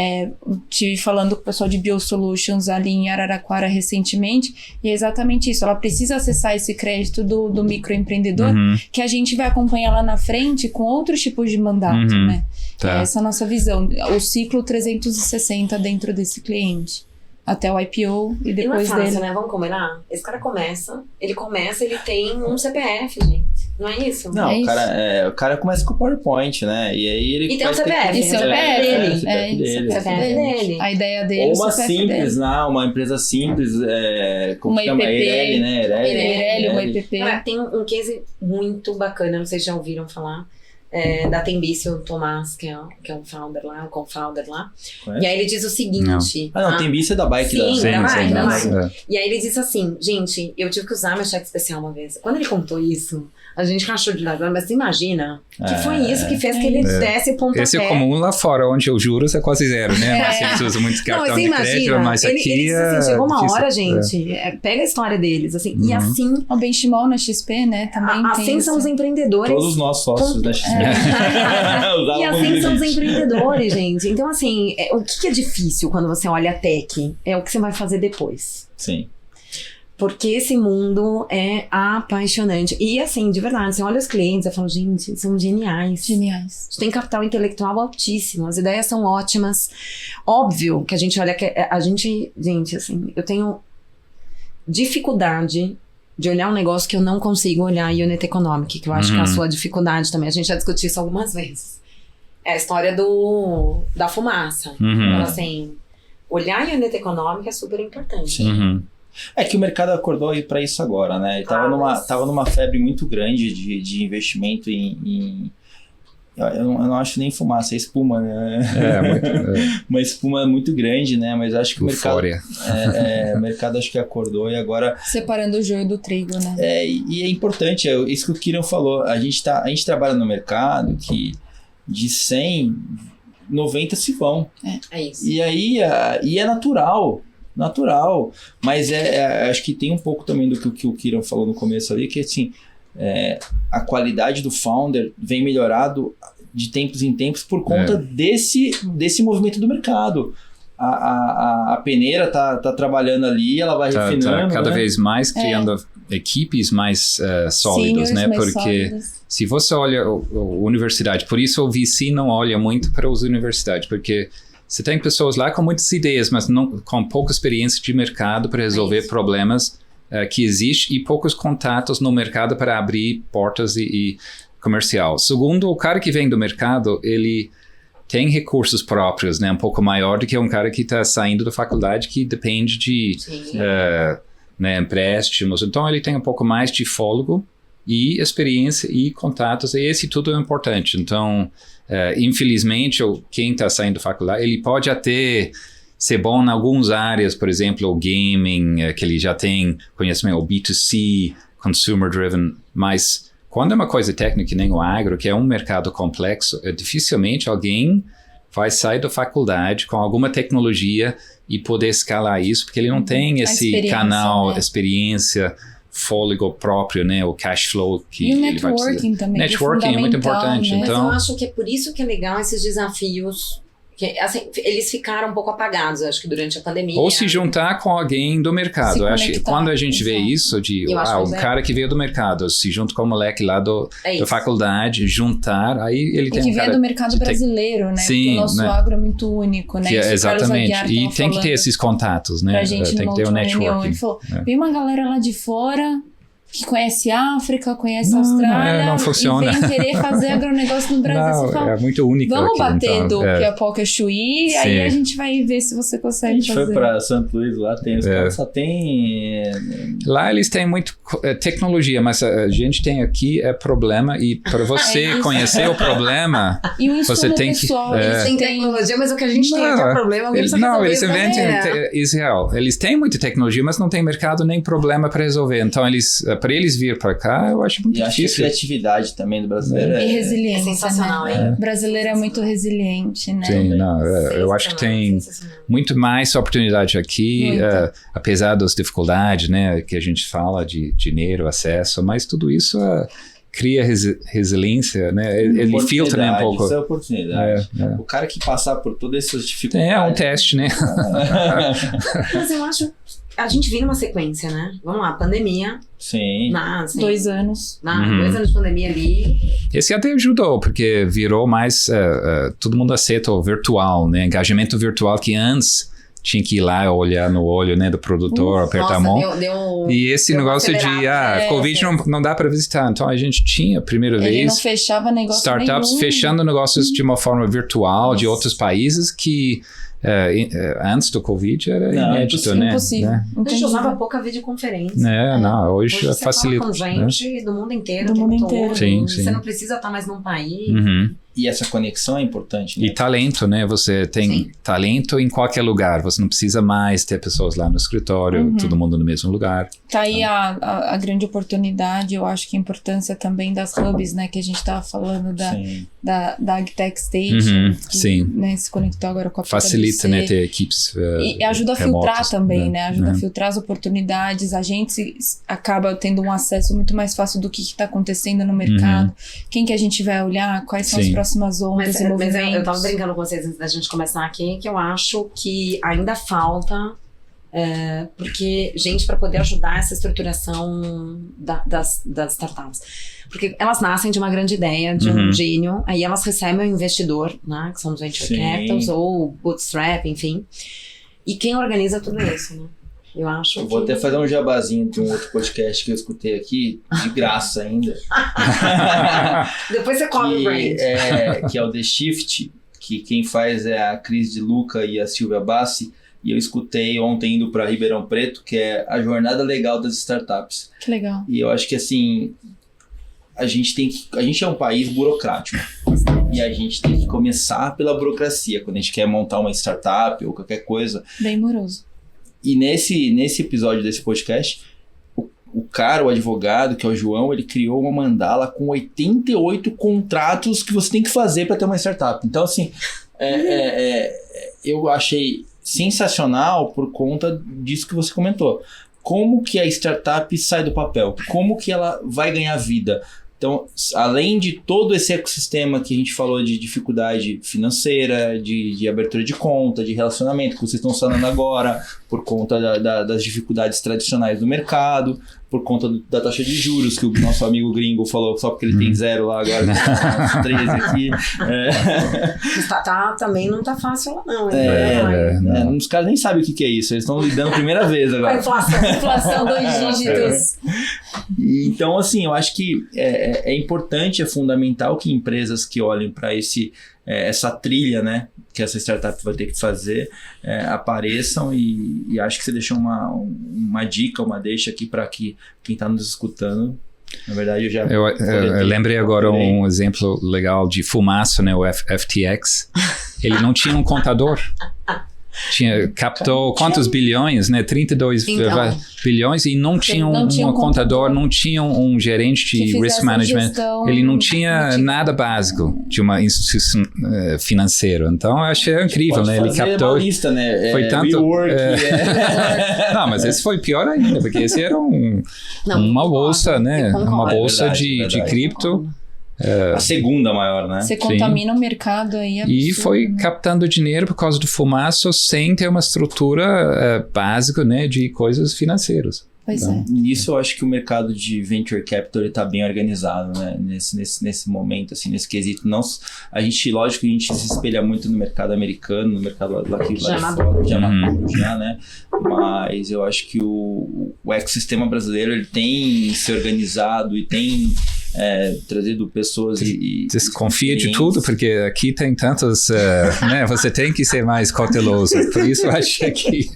Tive falando com o pessoal de BioSolutions ali em Araraquara recentemente, e é exatamente isso. Ela precisa acessar esse crédito do microempreendedor, que a gente vai acompanhar lá na frente com outros tipos de mandato, né? Tá. Essa é a nossa visão. O ciclo 360 dentro desse cliente. Até o IPO e depois não é fácil, dele. né? Vamos combinar? Esse cara começa, ele tem um CPF, gente. Não é isso? Não, É o cara começa com o PowerPoint, né? E aí ele E tem o vai ter CPF. que- E seu CPF dele. CPF dele. CPF dele. A ideia dele, Ou o uma CPF simples, dele. uma empresa simples, como Uma chama? IPP. Eireli, né? Eireli, uma IPP. Tem um case muito bacana, não sei se já ouviram falar, da Tembice, o Tomás, que é um founder lá, um co-founder lá. Conhece? E aí ele diz o seguinte... Ah, não, tem bicha da bike Sim, da... da bike. é. E aí ele disse assim, gente, eu tive que usar meu cheque especial uma vez. Quando ele contou isso, a gente rachou de lado, mas você imagina que foi isso que fez que ele desse o pontapé. Esse é comum lá fora, onde os juros é quase zero, né? Mas eles usam muito cartão de crédito, mas ele aqui disse assim, chegou uma hora, difícil. gente, pega a história deles, assim, e assim... O benchmark na XP, né? Também tem Assim são os essa- empreendedores. Todos nós sócios da XP. E assim são os empreendedores, gente. Então, assim, o que é difícil quando você olha a tech? É o que você vai fazer depois. Sim. Porque esse mundo é apaixonante. E, assim, de verdade, você olha os clientes, eu falo, gente, são geniais. Geniais. Tem capital intelectual altíssimo, as ideias são ótimas. Óbvio que a gente olha que a gente, assim, eu tenho dificuldade de olhar um negócio que eu não consigo olhar em unit economic, que eu acho que é a sua dificuldade também. A gente já discutiu isso algumas vezes. É a história da fumaça. Então, assim, olhar em unit economic é super importante. É que o mercado acordou aí para isso agora, né? Ele tava numa febre muito grande de investimento em eu não acho nem fumaça, é espuma, né? Uma espuma muito grande, né? Mas acho que Eufória. o mercado acho que acordou e agora... Separando o joio do trigo, né? E é importante, isso que o Kieran falou, a gente trabalha no mercado que de 100, 90 se vão. É isso. E aí, é natural, mas acho que tem um pouco também do que o Kieran falou no começo ali, que assim, a qualidade do founder vem melhorado de tempos em tempos por conta desse movimento do mercado. A peneira tá trabalhando ali, ela vai refinando. Cada né? vez mais criando equipes mais sólidas, Seniors né? mais Porque sólidos. se você olha a universidade, por isso o VC não olha muito para as universidades, porque você tem pessoas lá com muitas ideias, mas com pouca experiência de mercado para resolver problemas que existem e poucos contatos no mercado para abrir portas e comercial. Segundo, o cara que vem do mercado, ele tem recursos próprios, né? Um pouco maior do que um cara que está saindo da faculdade, que depende de empréstimos. Então, ele tem um pouco mais de fôlego e experiência e contatos, e esse tudo é importante. Então, infelizmente, quem está saindo da faculdade, ele pode até ser bom em algumas áreas, por exemplo, o gaming, que ele já tem conhecimento, o B2C, consumer driven, mas quando é uma coisa técnica que nem o agro, que é um mercado complexo, dificilmente alguém vai sair da faculdade com alguma tecnologia e poder escalar isso, porque ele não tem esse canal, experiência, fôlego próprio, né, o cash flow que ele vai precisar. E o networking também. Networking é muito importante. Né? Mas então, eu acho que é por isso que é legal esses desafios. Que, assim, eles ficaram um pouco apagados, acho que durante a pandemia. Ou se juntar com alguém do mercado. Eu acho que quando a gente vê isso, um cara que veio do mercado, se junta com o moleque lá da faculdade, juntar, aí ele tem que veio do mercado brasileiro, né? Sim, porque o nosso agro é muito único, né? Exatamente. E tem que ter esses contatos, né? Pra gente tem que ter o networking. Ele falou, vem uma galera lá de fora que conhece a África, conhece a Austrália, não funciona. E vem querer fazer agronegócio no Brasil. Você fala, é muito único. Vamos aqui, bater então, do Piapoca Chuí, aí a gente vai ver se você consegue fazer. A gente foi pra Santo Luís, lá tem, os caras só tem... Lá eles têm muito tecnologia, mas a gente tem aqui problema, e para você conhecer o problema, e o você tem pessoal, que... Eles têm tecnologia, mas o que a gente tem aqui é problema. Eles inventam Israel. Eles têm muita tecnologia, mas não tem mercado nem problema para resolver. Então, para eles vir para cá, eu acho muito difícil. Acho que a criatividade também do brasileiro e resiliência, é sensacional, né? O brasileiro é muito resiliente, né? Sim, eu acho que tem muito mais oportunidade aqui, apesar das dificuldades, né, que a gente fala de dinheiro, acesso, mas tudo isso cria resiliência, né? Ele filtra, né, um pouco. Isso é oportunidade. O cara que passar por todas essas dificuldades... É um teste, né? Mas eu acho... A gente vive numa sequência, né? Vamos lá, pandemia. Sim. 2 anos. 2 anos de pandemia ali. Esse até ajudou, porque virou mais... todo mundo aceita o virtual, né? Engajamento virtual que antes tinha que ir lá olhar no olho, né, do produtor, apertar a mão. E esse negócio de, Covid não dá para visitar. Então, a gente tinha, primeira vez... Ele não fechava negócio startups nenhum. Fechando negócios de uma forma virtual, de outros países que... antes do Covid era inédito, né? Impossível. Né? A gente usava pouca videoconferência. Hoje facilita. Você fala com gente do mundo inteiro. Do mundo inteiro. Sim. Você não precisa estar mais num país. Uhum. E essa conexão é importante, né? E talento, né? Você tem talento em qualquer lugar. Você não precisa mais ter pessoas lá no escritório, todo mundo no mesmo lugar. Tá aí a grande oportunidade, eu acho que a importância também das hubs, né? Que a gente tava falando da AgTech Station. Que, né, se conectou agora com a Facilita, né? Ter equipes e ajuda a remotas, filtrar também, né? Ajuda a filtrar as oportunidades. A gente acaba tendo um acesso muito mais fácil do que está acontecendo no mercado. Quem que a gente vai olhar, quais são as próximas ondas e movimentos. Mas eu tava brincando com vocês antes da gente começar aqui, que eu acho que ainda falta, porque gente para poder ajudar essa estruturação das startups. Porque elas nascem de uma grande ideia, de um gênio, aí elas recebem um investidor, né, que são os venture capitals ou bootstrap, enfim. E quem organiza tudo isso, né? Eu acho vou até fazer um jabazinho de um outro podcast que eu escutei aqui, de graça ainda. Depois você cobra o brand. Que é o The Shift, que quem faz é a Cris de Luca e a Silvia Bassi. E eu escutei ontem indo para Ribeirão Preto, que é a jornada legal das startups. Que legal. E eu acho que assim, a gente é um país burocrático. E a gente tem que começar pela burocracia, quando a gente quer montar uma startup ou qualquer coisa. Bem moroso. E nesse episódio desse podcast, o advogado, que é o João, ele criou uma mandala com 88 contratos que você tem que fazer para ter uma startup. Então, assim, eu achei sensacional por conta disso que você comentou. Como que a startup sai do papel? Como que ela vai ganhar vida? Então, além de todo esse ecossistema que a gente falou de dificuldade financeira, de abertura de conta, de relacionamento, que vocês estão falando agora, por conta das dificuldades tradicionais do mercado, por conta da taxa de juros, que o nosso amigo gringo falou, só porque ele tem 0 lá agora, uns 13 aqui. Também não tá fácil lá, não. Os caras nem sabem o que é isso, eles estão lidando a primeira vez agora. Inflação 2 dígitos. Então, assim, eu acho que é importante, é fundamental que empresas que olhem para essa trilha, né, que essa startup vai ter que fazer, apareçam e acho que você deixou uma dica, uma deixa aqui para que quem está nos escutando, na verdade eu lembrei agora um exemplo legal de fumaça, né, o FTX, ele não tinha um contador. Captou quantos bilhões, né? 32 bilhões e não tinha um contador, não tinha um gerente de risk management. Ele não tinha nada básico de uma instituição financeira. Então, eu achei incrível, né? Ele captou. Uma lista, né? Foi tanto. Não, mas esse foi pior ainda, porque esse era uma bolsa, né? Uma bolsa de cripto. A segunda maior, né? Você contamina o mercado aí. E foi captando dinheiro por causa do fumaço sem ter uma estrutura básica, né, de coisas financeiras. Pois Nisso eu acho que o mercado de venture capital está bem organizado, né? Nesse momento, assim, nesse quesito. Não, lógico que a gente se espelha muito no mercado americano, no mercado lá de fora, já maduro, né? Mas eu acho que o ecossistema brasileiro ele tem se organizado e tem trazido pessoas e desconfia de tudo, porque aqui tem tantos, né, você tem que ser mais cauteloso, por isso eu acho que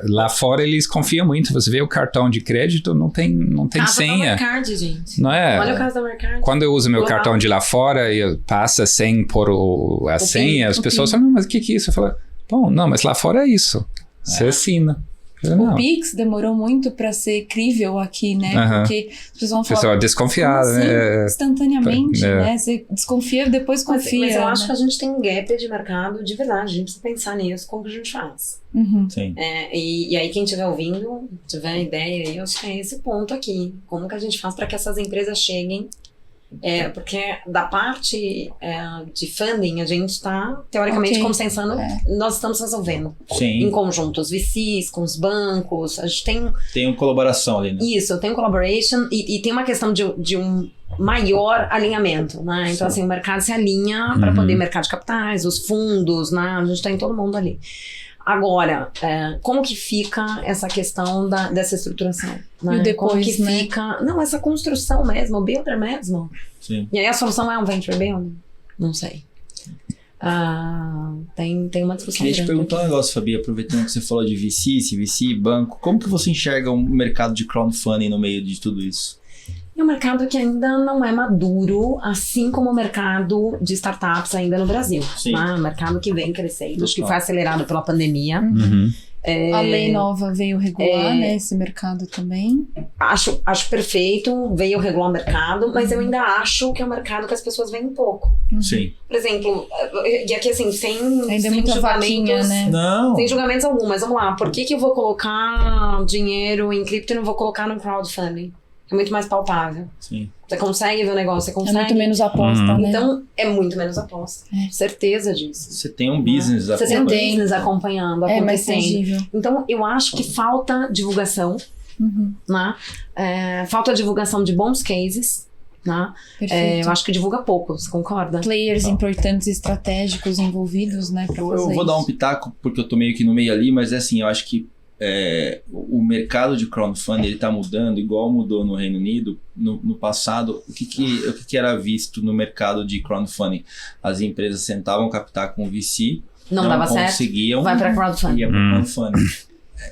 lá fora eles confiam muito, você vê o cartão de crédito, não tem senha. Da Mercard, gente. Não é? Olha o caso da Mercard. Quando eu uso meu cartão de lá fora e passa sem pôr a senha, as pessoas falam, não, mas o que é isso? Eu falo, bom, não, mas lá fora é isso, você assina. O Pix demorou muito para ser crível aqui, né? Porque as pessoas vão falar... Pessoal desconfiado, assim, né? Instantaneamente, né? Você desconfia e depois confia. Mas eu acho que a gente tem um gap de mercado de verdade. A gente precisa pensar nisso, como que a gente faz. Sim. E aí quem estiver ouvindo, tiver ideia, eu acho que é esse ponto aqui. Como que a gente faz para que essas empresas cheguem? Porque da parte de funding a gente está teoricamente consensando, nós estamos resolvendo em conjunto, os VCs, com os bancos, a gente tem uma colaboração ali, né? Isso, tem collaboration e tem uma questão de um maior alinhamento, né? Então assim, o mercado se alinha para poder mercado de capitais, os fundos, né? A gente tem todo mundo ali. Agora, como que fica essa questão dessa estruturação? Né? E depois, como que né? fica... Não, essa construção mesmo, o builder mesmo. Sim. E aí a solução é um venture builder? Não sei. Tem uma discussão Queria te grande perguntar um aqui. negócio, Fabi, aproveitando que você falou de VC, banco, como que você enxerga o mercado de crowdfunding no meio de tudo isso? É um mercado que ainda não é maduro, assim como o mercado de startups ainda no Brasil. Sim. Né? Um mercado que vem crescendo, acho que Total. foi acelerado pela pandemia. Uhum. A lei nova veio regular, né, esse mercado também. Acho perfeito, veio regular o mercado, mas eu ainda acho que é um mercado que as pessoas veem pouco. Sim. Por exemplo, e aqui assim, sem Ainda é sem muita vaquinha, julgamentos, né? Não. sem julgamentos algum, mas vamos lá, por que eu vou colocar dinheiro em cripto e não vou colocar no crowdfunding? É muito mais palpável. Sim. Você consegue ver o negócio, você É consegue. muito menos aposta, Uhum. né? Então, é muito menos aposta. Certeza disso. Você tem um business Você tem um acompanhando. business acompanhando, É mais acontecendo. tangível. Então, eu acho que falta divulgação, Uhum. né? Falta divulgação de bons cases, né? Perfeito. Eu acho que divulga pouco, você concorda? Players Tá. importantes e estratégicos envolvidos, né, pra Eu fazer vou dar um isso. pitaco, porque eu tô meio que no meio ali, mas é assim, eu acho que o mercado de crowdfunding ele tá mudando, igual mudou no Reino Unido. No passado, o que era visto no mercado de crowdfunding? As empresas tentavam captar com VC, Não dava certo? conseguiam, Vai pra crowdfunding. ia para crowdfunding.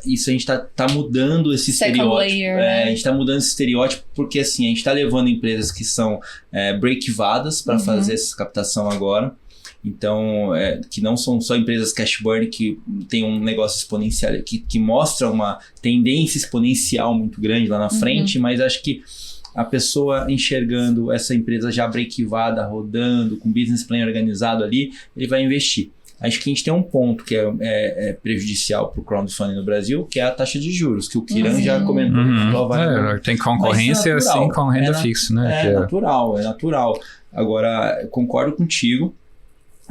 Isso a gente tá mudando esse Second estereótipo. layer, né? A gente tá mudando esse estereótipo porque assim, a gente tá levando empresas que são break-vadas para fazer essa captação agora. Então, que não são só empresas cash burn que tem um negócio exponencial, que mostra uma tendência exponencial muito grande lá na frente, mas acho que a pessoa enxergando essa empresa já break-vada, rodando, com business plan organizado ali, ele vai investir. Acho que a gente tem um ponto que é prejudicial para o crowdfunding no Brasil, que é a taxa de juros, que o Kiran já comentou. Tem concorrência Mas é natural. assim com renda fixa, né? É natural. Agora, eu concordo contigo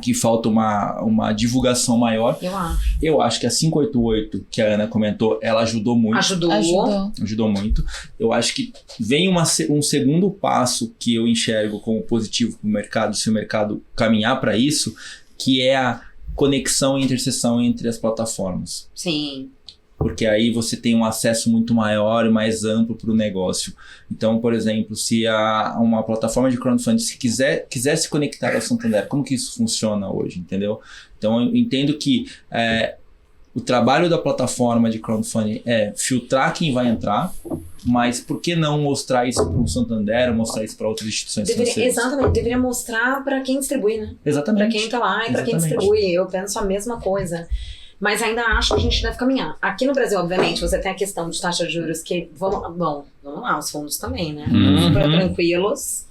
que falta uma divulgação maior. Eu acho. Eu acho que a 588, que a Ana comentou, ela ajudou muito. Ajudou muito. Eu acho que vem um segundo passo que eu enxergo como positivo para o mercado, se o mercado caminhar para isso, que é a conexão e interseção entre as plataformas. Sim. Porque aí você tem um acesso muito maior e mais amplo para o negócio. Então, por exemplo, se uma plataforma de crowdfunding quiser se conectar ao Santander, como que isso funciona hoje, entendeu? Então, eu entendo que o trabalho da plataforma de crowdfunding é filtrar quem vai entrar, mas por que não mostrar isso para o Santander, mostrar isso para outras instituições financeiras? Exatamente, deveria mostrar para quem distribui, né? Exatamente. Para quem tá lá e para quem distribui. Eu penso a mesma coisa. Mas ainda acho que a gente deve caminhar. Aqui no Brasil, obviamente, você tem a questão de taxa de juros que... Vamos lá, os fundos também, né? Super tranquilos,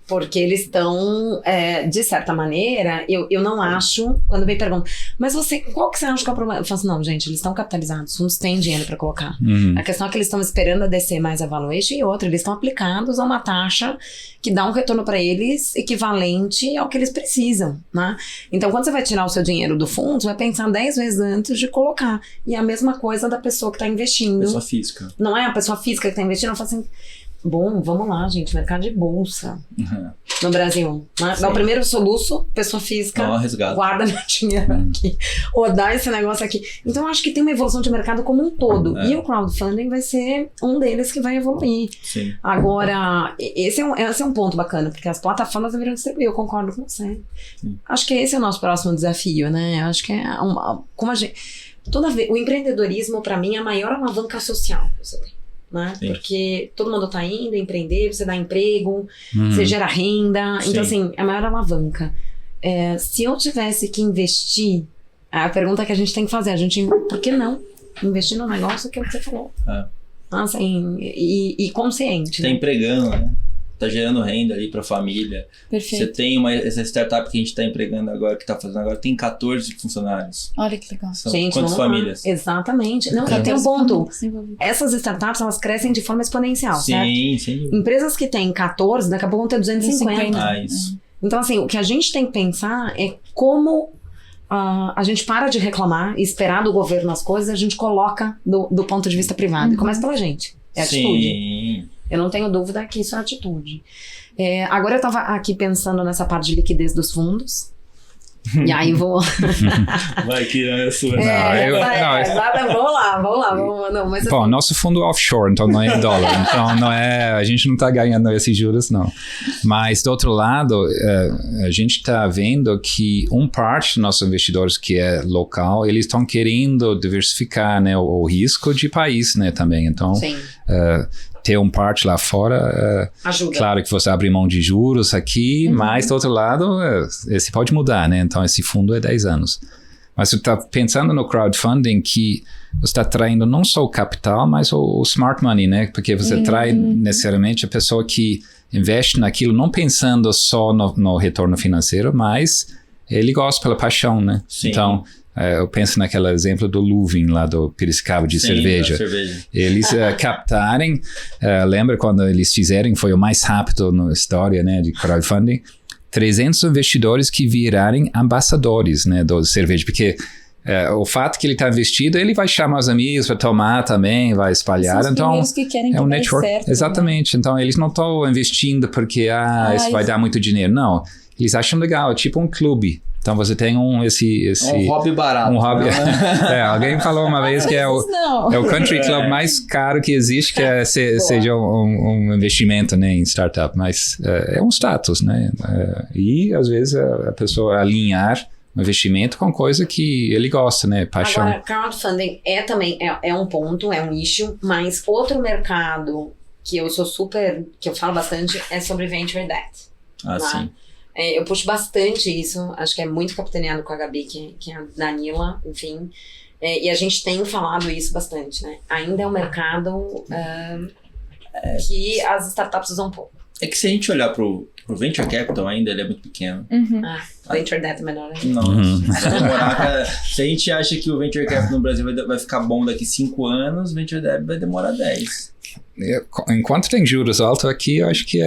porque eles estão, de certa maneira, eu não acho... Quando me perguntam, mas qual que você acha que é o problema? Eu falo assim, não, gente, eles estão capitalizados, os fundos têm dinheiro para colocar. A questão é que eles estão esperando a descer mais a valuation e outra, eles estão aplicados a uma taxa que dá um retorno para eles equivalente ao que eles precisam, né? Então, quando você vai tirar o seu dinheiro do fundo, você vai pensar 10 vezes antes de colocar. E é a mesma coisa da pessoa que está investindo. Pessoa física. Não é a pessoa física que está investindo, ela fala assim, bom, vamos lá, gente, mercado de bolsa no Brasil. Né? Dá o primeiro soluço, pessoa física, guarda meu dinheiro aqui, ou dá esse negócio aqui. Então, eu acho que tem uma evolução de mercado como um todo. E o crowdfunding vai ser um deles que vai evoluir. Sim. Agora, esse é um ponto bacana, porque as plataformas deveriam distribuir, eu concordo com você. Sim. Acho que esse é o nosso próximo desafio, né? Acho que como a gente... o empreendedorismo, para mim, é a maior alavanca social que você tem. Né? Porque todo mundo tá indo empreender, você dá emprego, você gera renda. Então, assim, é a maior alavanca. Se eu tivesse que investir, a pergunta que a gente tem que fazer, por que não investir no negócio que é o que você falou? Assim, e consciente. Tá empregando, né? Tá gerando renda ali pra família. Perfeito. Você tem essa startup que a gente tá empregando agora, que tá fazendo agora, tem 14 funcionários. Olha que legal. São Gente, quantas famílias? Exatamente. Não, tem um ponto. Essas startups, elas crescem de forma exponencial, certo? Sim. Empresas que têm 14, daqui a pouco vão ter 250. Isso. Então, assim, o que a gente tem que pensar é como a gente para de reclamar e esperar do governo as coisas, a gente coloca do ponto de vista privado. E começa pela gente. É atitude. Eu não tenho dúvida que isso é atitude. Agora eu estava aqui pensando nessa parte de liquidez dos fundos. E aí vou... Vai que é a sua. Vamos lá. Não, mas Bom, nosso fundo é offshore, então não é em dólar. Então não é, a gente não está ganhando esses juros, não. Mas, do outro lado, a gente está vendo que parte dos nossos investidores que é local, eles estão querendo diversificar, né, o risco de país, né, também. Então, ter parte lá fora, ajuda. Claro que você abre mão de juros aqui, mas, do outro lado, esse pode mudar, né? Então, esse fundo é 10 anos. Mas você está pensando no crowdfunding que você está traindo não só o capital, mas o smart money, né? Porque você trai necessariamente a pessoa que investe naquilo não pensando só no retorno financeiro, mas ele gosta pela paixão, né? Sim. Então, eu penso naquele exemplo do Luvin lá do Piracicaba de cerveja. Eles captarem, lembra quando eles fizeram, foi o mais rápido na história, né, de crowdfunding, 300 investidores que virarem ambassadores, né, do cerveja, porque o fato que ele está investido, ele vai chamar os amigos para tomar também, vai espalhar. São então que querem é um que network. certo, exatamente. Né? Então eles não estão investindo porque isso vai dar muito dinheiro. Não, eles acham legal, é tipo um clube. Então você tem um hobby barato. Um hobby. Alguém falou uma vez que é o country club mais caro que existe, que seja um investimento, né, em startup, mas é um status, né? E às vezes a pessoa alinhar um investimento com coisa que ele gosta, né? Paixão. Agora, crowdfunding também um ponto, é um issue, mas outro mercado que eu falo bastante é sobre venture debt. Sim. Eu puxo bastante isso, acho que é muito capitaneado com a Gabi, que é a Danila, enfim. E a gente tem falado isso bastante, né? Ainda é um mercado que as startups usam pouco. É que se a gente olhar pro Venture Capital ainda, ele é muito pequeno. Venture Debt é menor ainda. Não, se a gente acha que o Venture Capital no Brasil vai ficar bom daqui 5 anos, Venture Debt vai demorar 10. Enquanto tem juros altos aqui, eu acho que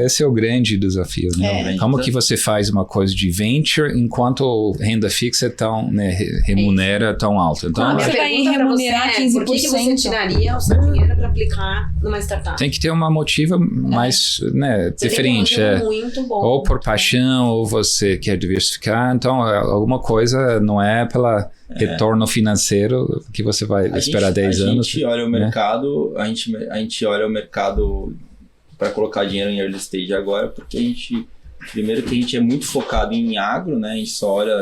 esse é o grande desafio, né? Como que você faz uma coisa de venture enquanto renda fixa tão, né, remunera tão alto? Então, você vai remunerar 15%. Por que você tiraria o seu dinheiro para aplicar numa startup? Tem que ter uma motiva mais, né, diferente. Muito bom. Ou por paixão, ou você quer diversificar. Então, alguma coisa não é pela retorno financeiro que você vai esperar 10 anos. A gente olha o mercado, a gente olha o mercado para colocar dinheiro em early stage agora, porque primeiro que a gente é muito focado em agro, né? A gente só olha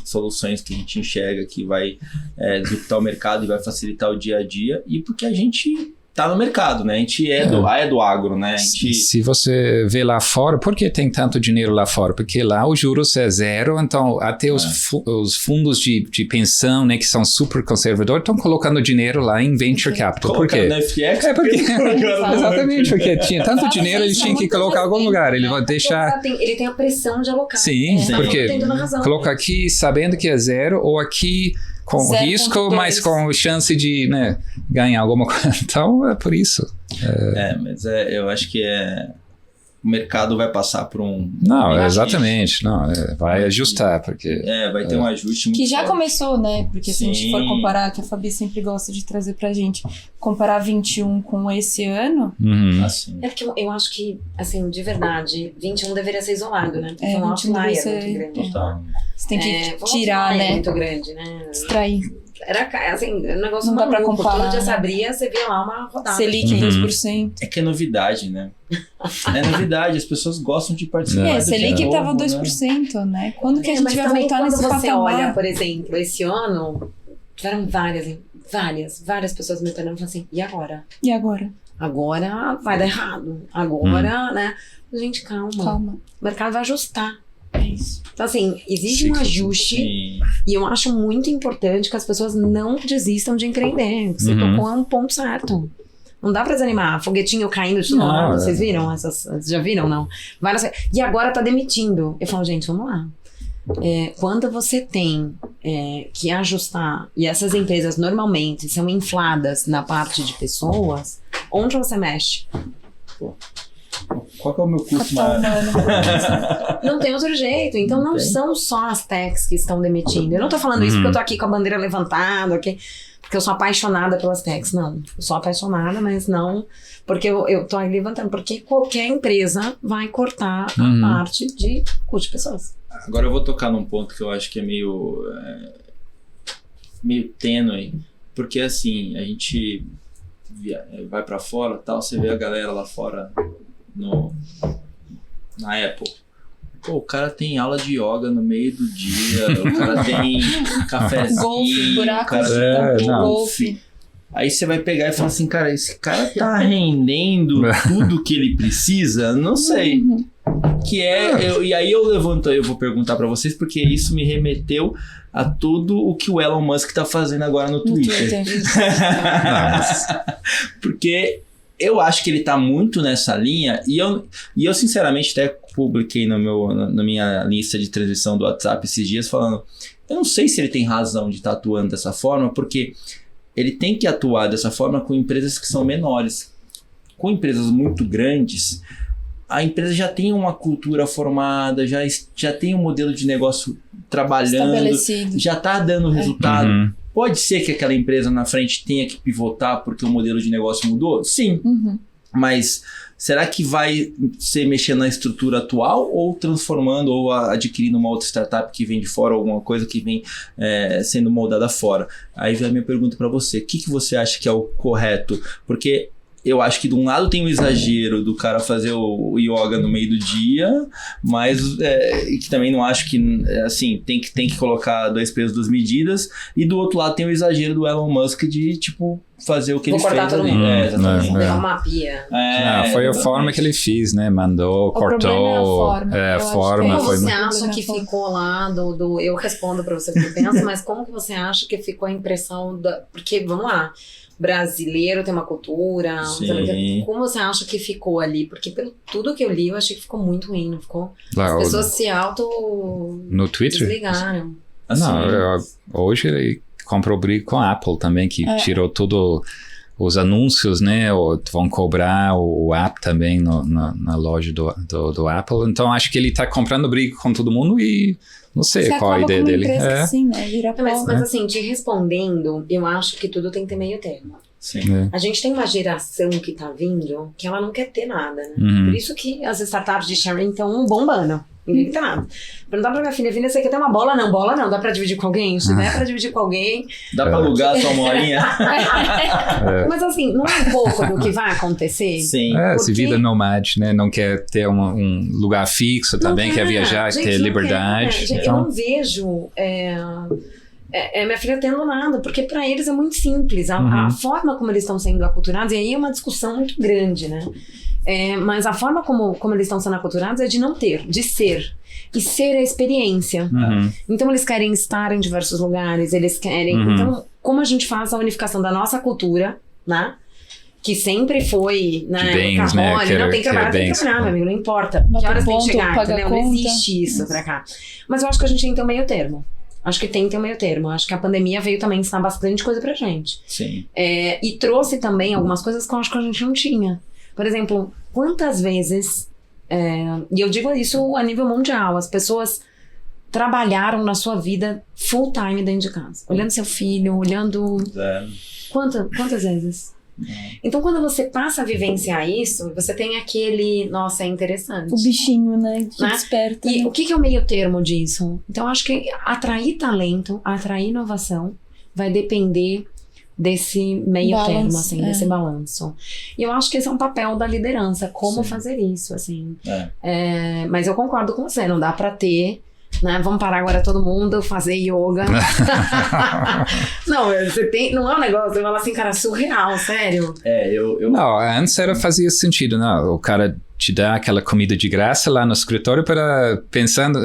soluções que a gente enxerga que vai disruptar o mercado e vai facilitar o dia a dia, e porque a gente tá no mercado, né? A gente é do agro, né? Se você vê lá fora, por que tem tanto dinheiro lá fora? Porque lá o juros é zero, então até os fundos de pensão, né, que são super conservadores, estão colocando dinheiro lá em venture capital. Por quê? Exatamente, porque tinha tanto dinheiro, eles tinham que colocar em algum lugar. Ele vai deixar... Ele tem a pressão de alocar. Sim, porque coloca aqui sabendo que é zero, ou aqui com 0. risco, 2. mas com chance de, né, ganhar alguma coisa. Então, é por isso. Mas eu acho que o mercado vai passar por um... Não, exatamente. Vai ajustar, porque... vai ter um ajuste muito que já forte. Começou, né? Porque se a gente for comparar, que a Fabi sempre gosta de trazer pra gente, comparar 21 com esse ano... Assim. É porque eu acho que, assim, de verdade, 21 deveria ser isolado, né? Porque um 21 deveria ser muito grande. Total. Você tem que tirar, né? Muito grande, né? Extrair. Era assim, um negócio não dá pra comparar. Todo dia se abria, você via lá uma rodada. Selic 2%. É que é novidade, né? É novidade, as pessoas gostam de participar. Selic tava 2%, né? Quando que a gente vai voltar nesse patamar? Você olha, por exemplo, esse ano, tiveram várias pessoas me perguntando assim, e agora? E agora? Agora vai dar errado. Agora, né? Gente, calma. O mercado vai ajustar. É isso. Então, assim, exige um ajuste. Sim. E eu acho muito importante que as pessoas não desistam de empreender. Você tocou um ponto certo. Não dá pra desanimar. Foguetinho caindo de todo lado. Vocês viram? Vocês já viram, não? E agora tá demitindo. Eu falo, gente, vamos lá. Quando você tem que ajustar, e essas empresas normalmente são infladas na parte de pessoas, onde você mexe? Qual que é o meu custo maior? Não tem outro jeito. Então não são só as techs que estão demitindo. Eu não tô falando isso porque eu tô aqui com a bandeira levantada, porque eu sou apaixonada pelas techs. Não, eu sou apaixonada, mas não porque eu tô aí levantando. Porque qualquer empresa vai cortar a parte de custo de pessoas. Agora eu vou tocar num ponto que eu acho que é meio tênue, porque assim, a gente vai pra fora, tal, você vê a galera lá fora na Apple. Pô, o cara tem aula de yoga no meio do dia, o cara tem cafezinho, Golfe, buraco, o cara tem golfe. Aí você vai pegar e falar assim, cara, esse cara tá rendendo tudo que ele precisa? Não sei. Que e aí eu vou perguntar pra vocês, porque isso me remeteu a tudo o que o Elon Musk tá fazendo agora no Twitter. Porque eu acho que ele tá muito nessa linha, e eu sinceramente até publiquei na minha lista de transmissão do WhatsApp esses dias falando, eu não sei se ele tem razão de estar atuando dessa forma, porque ele tem que atuar dessa forma com empresas que são menores. Com empresas muito grandes, a empresa já tem uma cultura formada, já tem um modelo de negócio trabalhando, já está dando resultado. Uhum. Pode ser que aquela empresa na frente tenha que pivotar porque o modelo de negócio mudou? Sim. Mas será que vai ser mexendo na estrutura atual ou transformando ou adquirindo uma outra startup que vem de fora, alguma coisa que vem sendo moldada fora? Aí vem a minha pergunta para você. O que você acha que é o correto? Porque eu acho que de um lado tem o exagero do cara fazer o yoga no meio do dia, mas que também não acho que assim, tem que colocar 2 pesos, 2 medidas, e do outro lado tem o exagero do Elon Musk de tipo fazer o que ele fez ali. Exatamente. Levar uma pia. Foi a forma que ele fez, né? Mandou, cortou. A forma. Como você acha que ficou lá eu respondo pra você o que eu penso, mas como que você acha que ficou a impressão porque, vamos lá, brasileiro tem uma cultura, como você acha que ficou ali? Porque pelo tudo que eu li, eu achei que ficou muito ruim, não ficou? As pessoas se no Twitter? desligaram. Assim, hoje ele comprou briga com a Apple também, que tirou tudo os anúncios, né? Vão cobrar o app também na loja do Apple. Então acho que ele tá comprando briga com todo mundo e não sei qual a ideia dele. Assim, né? Mas assim, te respondendo, eu acho que tudo tem que ter meio termo. Sim. A gente tem uma geração que tá vindo que ela não quer ter nada, né? Por isso que as startups de sharing estão bombando. Ninguém quer ter nada. Perguntar pra minha filha, você quer ter uma bola? Não, bola não. Dá pra dividir com alguém? Se der pra dividir com alguém... Dá pra alugar a sua molinha? Mas assim, não é um pouco do que vai acontecer? Sim. Se vida nomade, né? Não quer ter um lugar fixo também, quer viajar, ter liberdade. Gente, eu não vejo... minha filha tendo nada, porque pra eles é muito simples. A forma como eles estão sendo aculturados, e aí é uma discussão muito grande, né? Mas a forma como eles estão sendo aculturados é de não ter, de ser. E ser a experiência. Então eles querem estar em diversos lugares, eles querem... Então, como a gente faz a unificação da nossa cultura, né? Que sempre foi, né? Bens, né? Não tem que trabalhar, meu amigo, não importa. Que horas tem que chegar, entendeu? Não existe isso pra cá. Mas eu acho que a gente tem que ter um meio termo. Acho que tem que ter um meio termo. Acho que a pandemia veio também ensinar bastante coisa pra gente. Sim. E trouxe também algumas coisas que eu acho que a gente não tinha. Por exemplo, quantas vezes, e eu digo isso a nível mundial, as pessoas trabalharam na sua vida full time dentro de casa. Olhando seu filho, olhando... Quantas vezes? Então, quando você passa a vivenciar isso, você tem aquele... Nossa, é interessante. O bichinho, né? Que desperta. E o que é o meio termo disso? Então, acho que atrair talento, atrair inovação, vai depender desse meio termo, assim, desse balanço. E eu acho que esse é um papel da liderança, como fazer isso, assim. Mas eu concordo com você, não dá pra ter... Né? Vamos parar agora todo mundo, fazer yoga. Não, você tem, não é um negócio, eu falo assim, cara, surreal, sério. Não, antes fazia sentido, não? O cara te dá aquela comida de graça lá no escritório para pensando,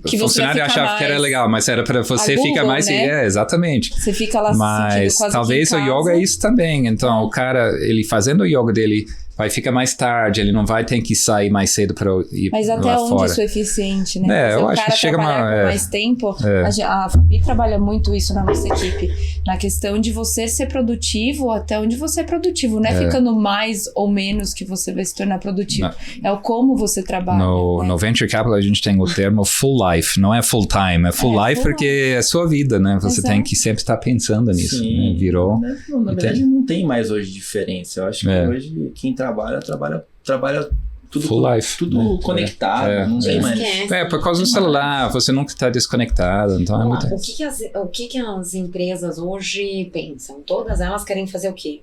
o funcionário achava que era legal, mas era para você ficar mais, né? Exatamente. Você fica lá mas talvez o yoga é isso também. Então o cara, ele fazendo o yoga dele vai ficar mais tarde, ele não vai ter que sair mais cedo para ir lá fora. Mas até onde isso é eficiente, né? Eu acho que chega mais tempo. A Fabi trabalha muito isso na nossa equipe, na questão de você ser produtivo até onde você é produtivo. Não é ficando mais ou menos que você vai se tornar produtivo. Não. É o como você trabalha. No Venture Capital a gente tem o termo full life, não é full time, é full life porque é sua vida, né? Você tem que sempre estar pensando nisso. Sim. Né? Virou. Na verdade não tem mais hoje diferença. Eu acho que hoje quem trabalha full life. Tudo conectado, não tem mais. Por causa do celular, você nunca está desconectado, então é muito... O que as empresas hoje pensam? Todas elas querem fazer o quê?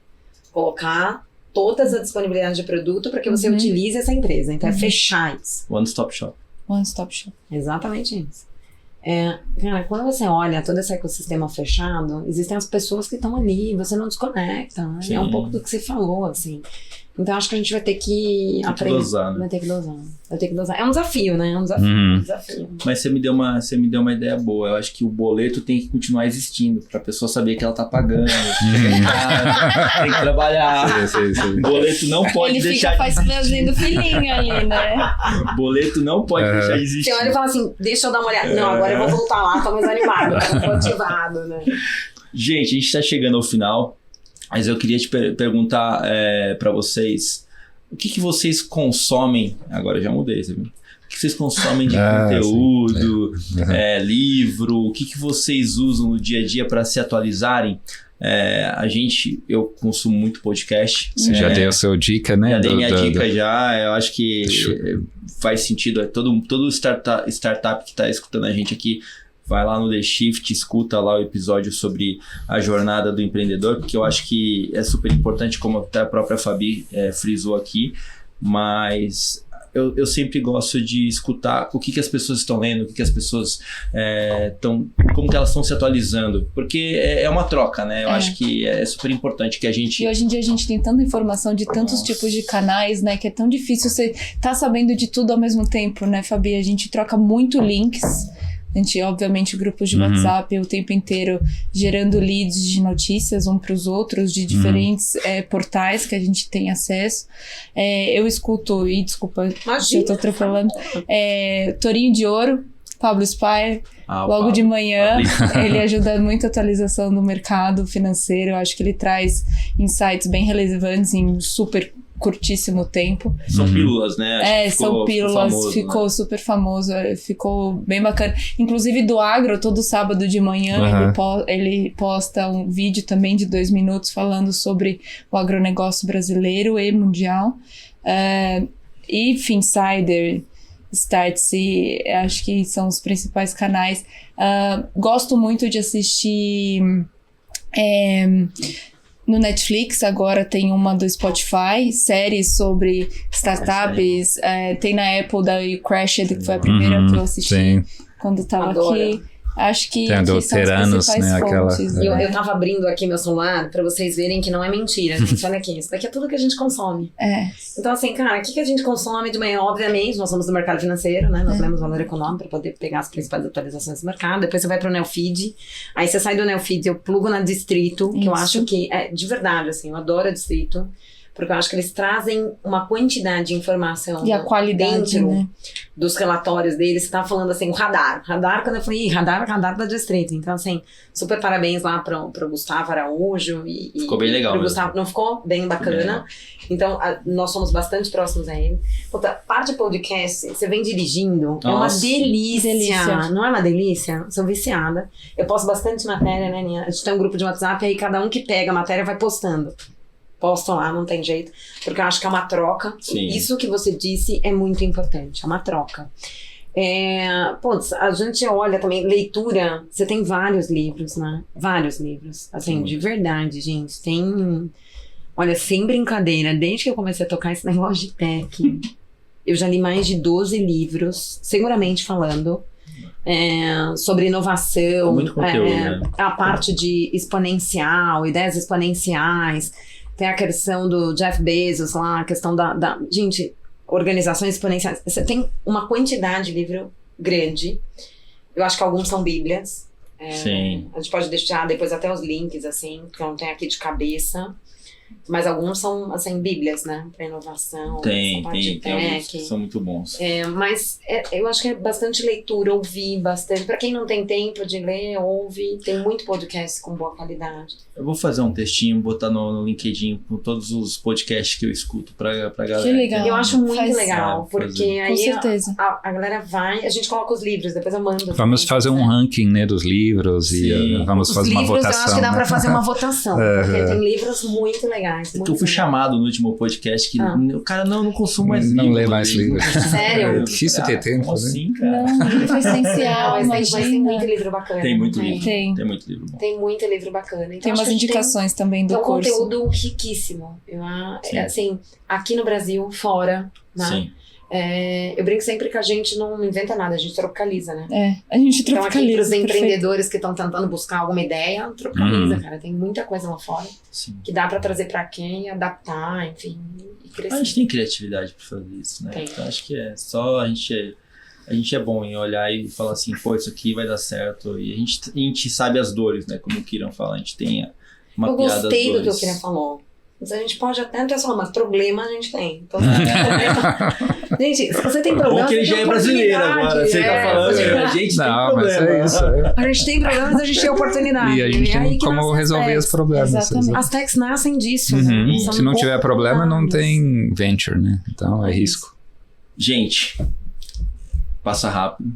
Colocar toda a disponibilidade de produto para que você utilize essa empresa. Então é fechar isso. One stop shop. One stop shop. Exatamente isso. Cara, quando você olha todo esse ecossistema fechado, existem as pessoas que estão ali, você não desconecta, né? É um pouco do que você falou, assim. Então acho que a gente vai ter que aprender. Dosar, né? Vai ter que dosar. É um desafio, né? É um desafio. Mas você me deu uma ideia boa. Eu acho que o boleto tem que continuar existindo pra pessoa saber que ela tá pagando. Tem que trabalhar. Sim. O boleto não pode Ele deixar fica fazendo filhinho ali, né? O boleto não pode deixar de existir. Você olha e fala assim, deixa eu dar uma olhada. Não, agora eu vou voltar lá, tô mais animado, tô motivado, né? Gente, a gente tá chegando ao final. Mas eu queria te perguntar para vocês, o que vocês consomem, agora eu já mudei, você viu? O que vocês consomem de conteúdo, livro, o que vocês usam no dia a dia para se atualizarem? Eu consumo muito podcast. Você já deu a sua dica, né? Já dei minha dica já, eu acho que faz sentido, todo startup que está escutando a gente aqui, vai lá no The Shift, escuta lá o episódio sobre a jornada do empreendedor, porque eu acho que é super importante, como até a própria Fabi frisou aqui, mas eu sempre gosto de escutar o que as pessoas estão lendo, o que as pessoas como que elas estão se atualizando, porque é uma troca, né? Eu acho que é super importante que a gente... E hoje em dia a gente tem tanta informação de tantos tipos de canais, né? Que é tão difícil você tá sabendo de tudo ao mesmo tempo, né, Fabi? A gente troca muito links. A gente, obviamente, grupos de WhatsApp o tempo inteiro gerando leads de notícias um para os outros, de diferentes portais que a gente tem acesso. Eu escuto, e desculpa se eu tô atropelando, Torinho de Ouro, Pablo Spire, logo de manhã. Ele ajuda muito a atualização do mercado financeiro. Eu acho que ele traz insights bem relevantes em super curtíssimo tempo. São pílulas, né? São pílulas, ficou super famoso, ficou bem bacana. Inclusive do agro, todo sábado de manhã ele posta um vídeo também de 2 minutos falando sobre o agronegócio brasileiro e mundial. E Finsider, Startse, acho que são os principais canais. Gosto muito de assistir... No Netflix agora tem uma do Spotify, séries sobre startups, tem na Apple da Crashed, que foi a primeira que eu assisti quando tava aqui. Acho que tem a do Teranos, né? Eu tava abrindo aqui meu celular pra vocês verem que não é mentira, gente. Olha aqui, isso daqui é tudo que a gente consome. Então, assim, cara, o que a gente consome de manhã? Obviamente, nós somos do mercado financeiro, né? Nós lemos valor econômico pra poder pegar as principais atualizações do mercado. Depois você vai pro Neofeed. Aí você sai do Neofeed, eu plugo na Distrito, que eu acho que de verdade, assim, eu adoro a Distrito. Porque eu acho que eles trazem uma quantidade de informação e a qualidade, dentro dos relatórios deles. Você tava falando assim, o radar, quando eu falei, radar da Distrito. Então, assim, super parabéns lá pro Gustavo Araújo. Ficou bem legal. Pro Gustavo, não ficou bem bacana? Então, nós somos bastante próximos a ele. Puta, parte de podcast, você vem dirigindo, é uma delícia. Não é uma delícia? Sou viciada. Eu posto bastante matéria, né, Ninha? A gente tem um grupo de WhatsApp, aí cada um que pega a matéria vai postando. Postam lá, não tem jeito, porque eu acho que é uma troca. Sim. Isso que você disse é muito importante, é uma troca. A gente olha também, leitura, você tem vários livros, né? Vários livros, assim, de verdade, gente, tem... Olha, sem brincadeira, desde que eu comecei a tocar esse negócio de tech, eu já li mais de 12 livros, seguramente falando, sobre inovação, muito conteúdo, né? A parte de exponencial, ideias exponenciais. Tem a questão do Jeff Bezos lá, a questão gente, organizações exponenciais. Você tem uma quantidade de livro grande. Eu acho que alguns são bíblias. Sim. A gente pode deixar depois até os links, assim, que eu não tenho aqui de cabeça. Mas alguns são, assim, bíblias, né? Para inovação. Tem alguns que são muito bons. Mas eu acho que é bastante leitura, ouvir bastante. Para quem não tem tempo de ler, ouve. Tem muito podcast com boa qualidade. Eu vou fazer um textinho, botar no LinkedIn com todos os podcasts que eu escuto pra galera. Que legal. Eu acho muito legal, porque aí com certeza. A galera vai, a gente coloca os livros, depois eu mando. Vamos fazer um ranking, né, dos livros. Sim. E vamos fazer uma votação. Eu acho que dá pra fazer uma votação, porque tem livros muito legais. legais. Eu fui chamado no último podcast que o cara não consumo mais livro. Não lê mais livros. Sério? É difícil ter tempo, como né? assim, cara? Não, livro essencial, Mas tem muito livro bacana. Tem muito livro. Tem. Tem muito livro bom. Tem muito livro bacana. Então, Tem acho umas que a gente indicações também do tem um curso. conteúdo riquíssimo. Assim, aqui no Brasil, fora, né? Sim. Eu brinco sempre que a gente não inventa nada, a gente tropicaliza, né? A gente Então aqui tropicaliza. pros perfeito. empreendedores que estão tentando buscar alguma ideia, tropicaliza, cara. Tem muita coisa lá fora Sim. que dá pra trazer pra quem, adaptar, enfim, e crescer. A gente tem criatividade pra fazer isso, né? Tem. Então acho que é só a gente é bom em olhar e falar assim, pô, isso aqui vai dar certo. E a gente sabe as dores, né? Como o Kiran fala, a gente tem uma Eu piada das gostei do que o dores. Kiran falou. Mas a gente pode até não falar, mas problema a gente tem. Então, gente, se você tem problema. Bom que ele já é brasileiro agora, você tá falando, a gente Não, tem mas problema. é isso. A gente tem problemas, a gente tem oportunidade. E a gente É aí tem que como nascem as resolver os techs. problemas. Exatamente. As techs nascem disso, né? Uhum. São Se não tiver problema, não oportunidades. tem venture, né? Então é risco. Gente, passa rápido.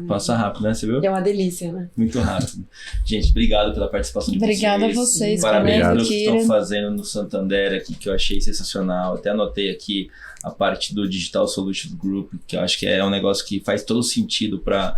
Passa rápido, né? Você viu? É uma delícia, né? Muito rápido. Gente, obrigado pela participação de Obrigada vocês. a vocês, Parabéns Camila, pelo que estão Kiran. fazendo no Santander aqui, que eu achei sensacional. Até anotei aqui a parte do Digital Solutions Group, que eu acho que é um negócio que faz todo sentido para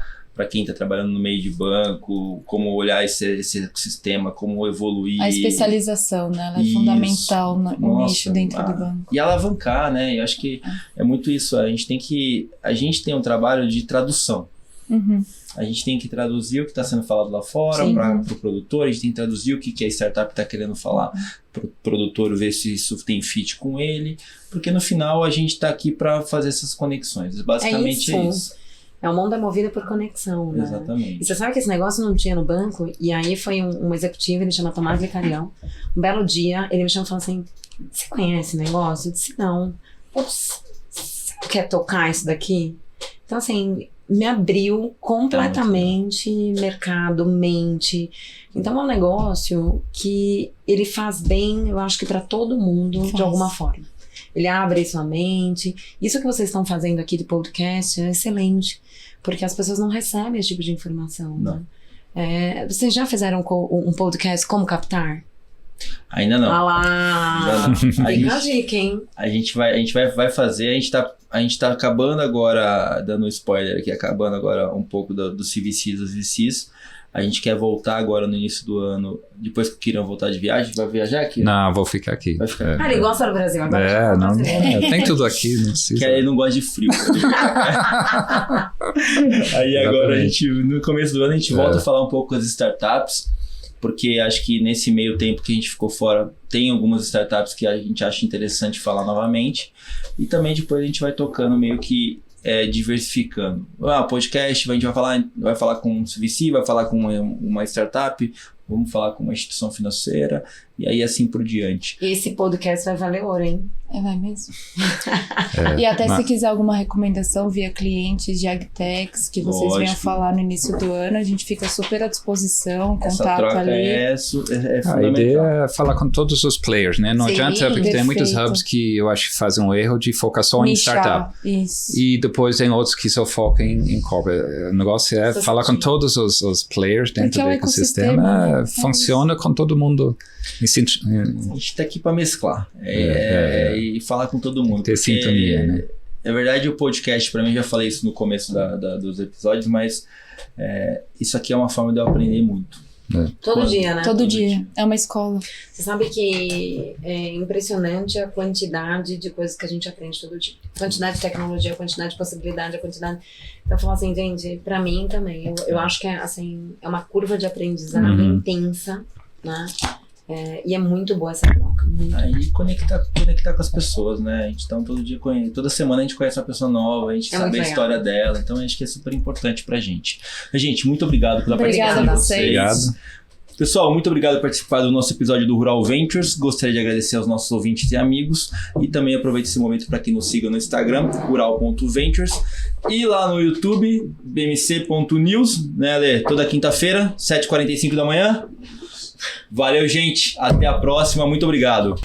quem está trabalhando no meio de banco, como olhar esse ecossistema, como evoluir. A especialização, né? Ela é Isso. fundamental no Nossa, nicho dentro do banco. E alavancar, né? Eu acho que é muito isso. A gente tem um trabalho de tradução. Uhum. A gente tem que traduzir o que está sendo falado lá fora para o produtor, a gente tem que traduzir o que a startup está querendo falar para o produtor, ver se isso tem fit com ele, porque no final a gente está aqui para fazer essas conexões. Basicamente é isso. É o mundo é movido por conexão, né? Exatamente. E você sabe que esse negócio não tinha no banco? E aí foi um executivo, ele chama Tomás Licarião. Um belo dia, ele me chamou e falou assim, você conhece esse negócio? Eu disse, não. Putz, você não quer tocar isso daqui? Então, assim, me abriu completamente mercado, mente. Então, é um negócio que ele faz bem, eu acho que para todo mundo, de alguma forma. Ele abre sua mente. Isso que vocês estão fazendo aqui do podcast é excelente, porque as pessoas não recebem esse tipo de informação. Não. Né? Vocês já fizeram um podcast Como Captar? Ainda não. Ah lá! Ainda não. Fica a dica, hein? A gente vai fazer, a gente tá acabando agora, dando um spoiler aqui, acabando agora um pouco dos CVCs, dos VCs. A gente quer voltar agora no início do ano, depois que o Kiran voltar de viagem. Vai viajar aqui? Não, vou ficar aqui. Vai ficar. Ele gosta do Brasil agora. Não, tem tudo aqui, não precisa. Que ele não gosta de frio. Aí agora a gente, no começo do ano, a gente volta a falar um pouco das startups, porque acho que nesse meio tempo que a gente ficou fora, tem algumas startups que a gente acha interessante falar novamente, e também depois a gente vai tocando meio que diversificando. Podcast, a gente vai falar com um VC, vai falar com uma startup, vamos falar com uma instituição financeira, e aí assim por diante. Esse podcast vai valer ouro, hein? Vai mesmo. E até se quiser alguma recomendação via clientes de agtechs que vocês venham falar no início do ano, a gente fica super à disposição, Essa contato troca ali. é fundamental. A ideia é falar com todos os players, né? Não Sim, adianta, porque tem muitos perfeito. hubs que eu acho que fazem um erro de focar só em Nichar, startup. Isso. E depois tem outros que só focam em corporate. O negócio é falar com todos os players dentro Porque é do o ecossistema. ecossistema, né? Funciona com todo mundo. A gente tá aqui para mesclar e falar com todo mundo. Ter sintonia, né? É verdade, o podcast, para mim, já falei isso no começo dos episódios, mas isso aqui é uma forma de eu aprender muito. Todo dia, né? Todo dia. É uma escola. Você sabe que é impressionante a quantidade de coisas que a gente aprende todo dia. A quantidade de tecnologia, a quantidade de possibilidade, a quantidade... Então, eu falo assim, gente, pra mim também, eu acho que é uma curva de aprendizado intensa, né? E é muito boa essa troca. Aí conectar com as pessoas, né? A gente então toda semana a gente conhece uma pessoa nova, a gente sabe a história dela, então acho que é super importante pra gente. Gente, muito obrigado pela participação de vocês. Obrigado. Pessoal, muito obrigado por participar do nosso episódio do Rural Ventures. Gostaria de agradecer aos nossos ouvintes e amigos. E também aproveito esse momento para que nos siga no Instagram, rural.ventures. E lá no YouTube, bmc.news, né, Lê? Toda quinta-feira, 7h45 da manhã. Valeu, gente. Até a próxima. Muito obrigado.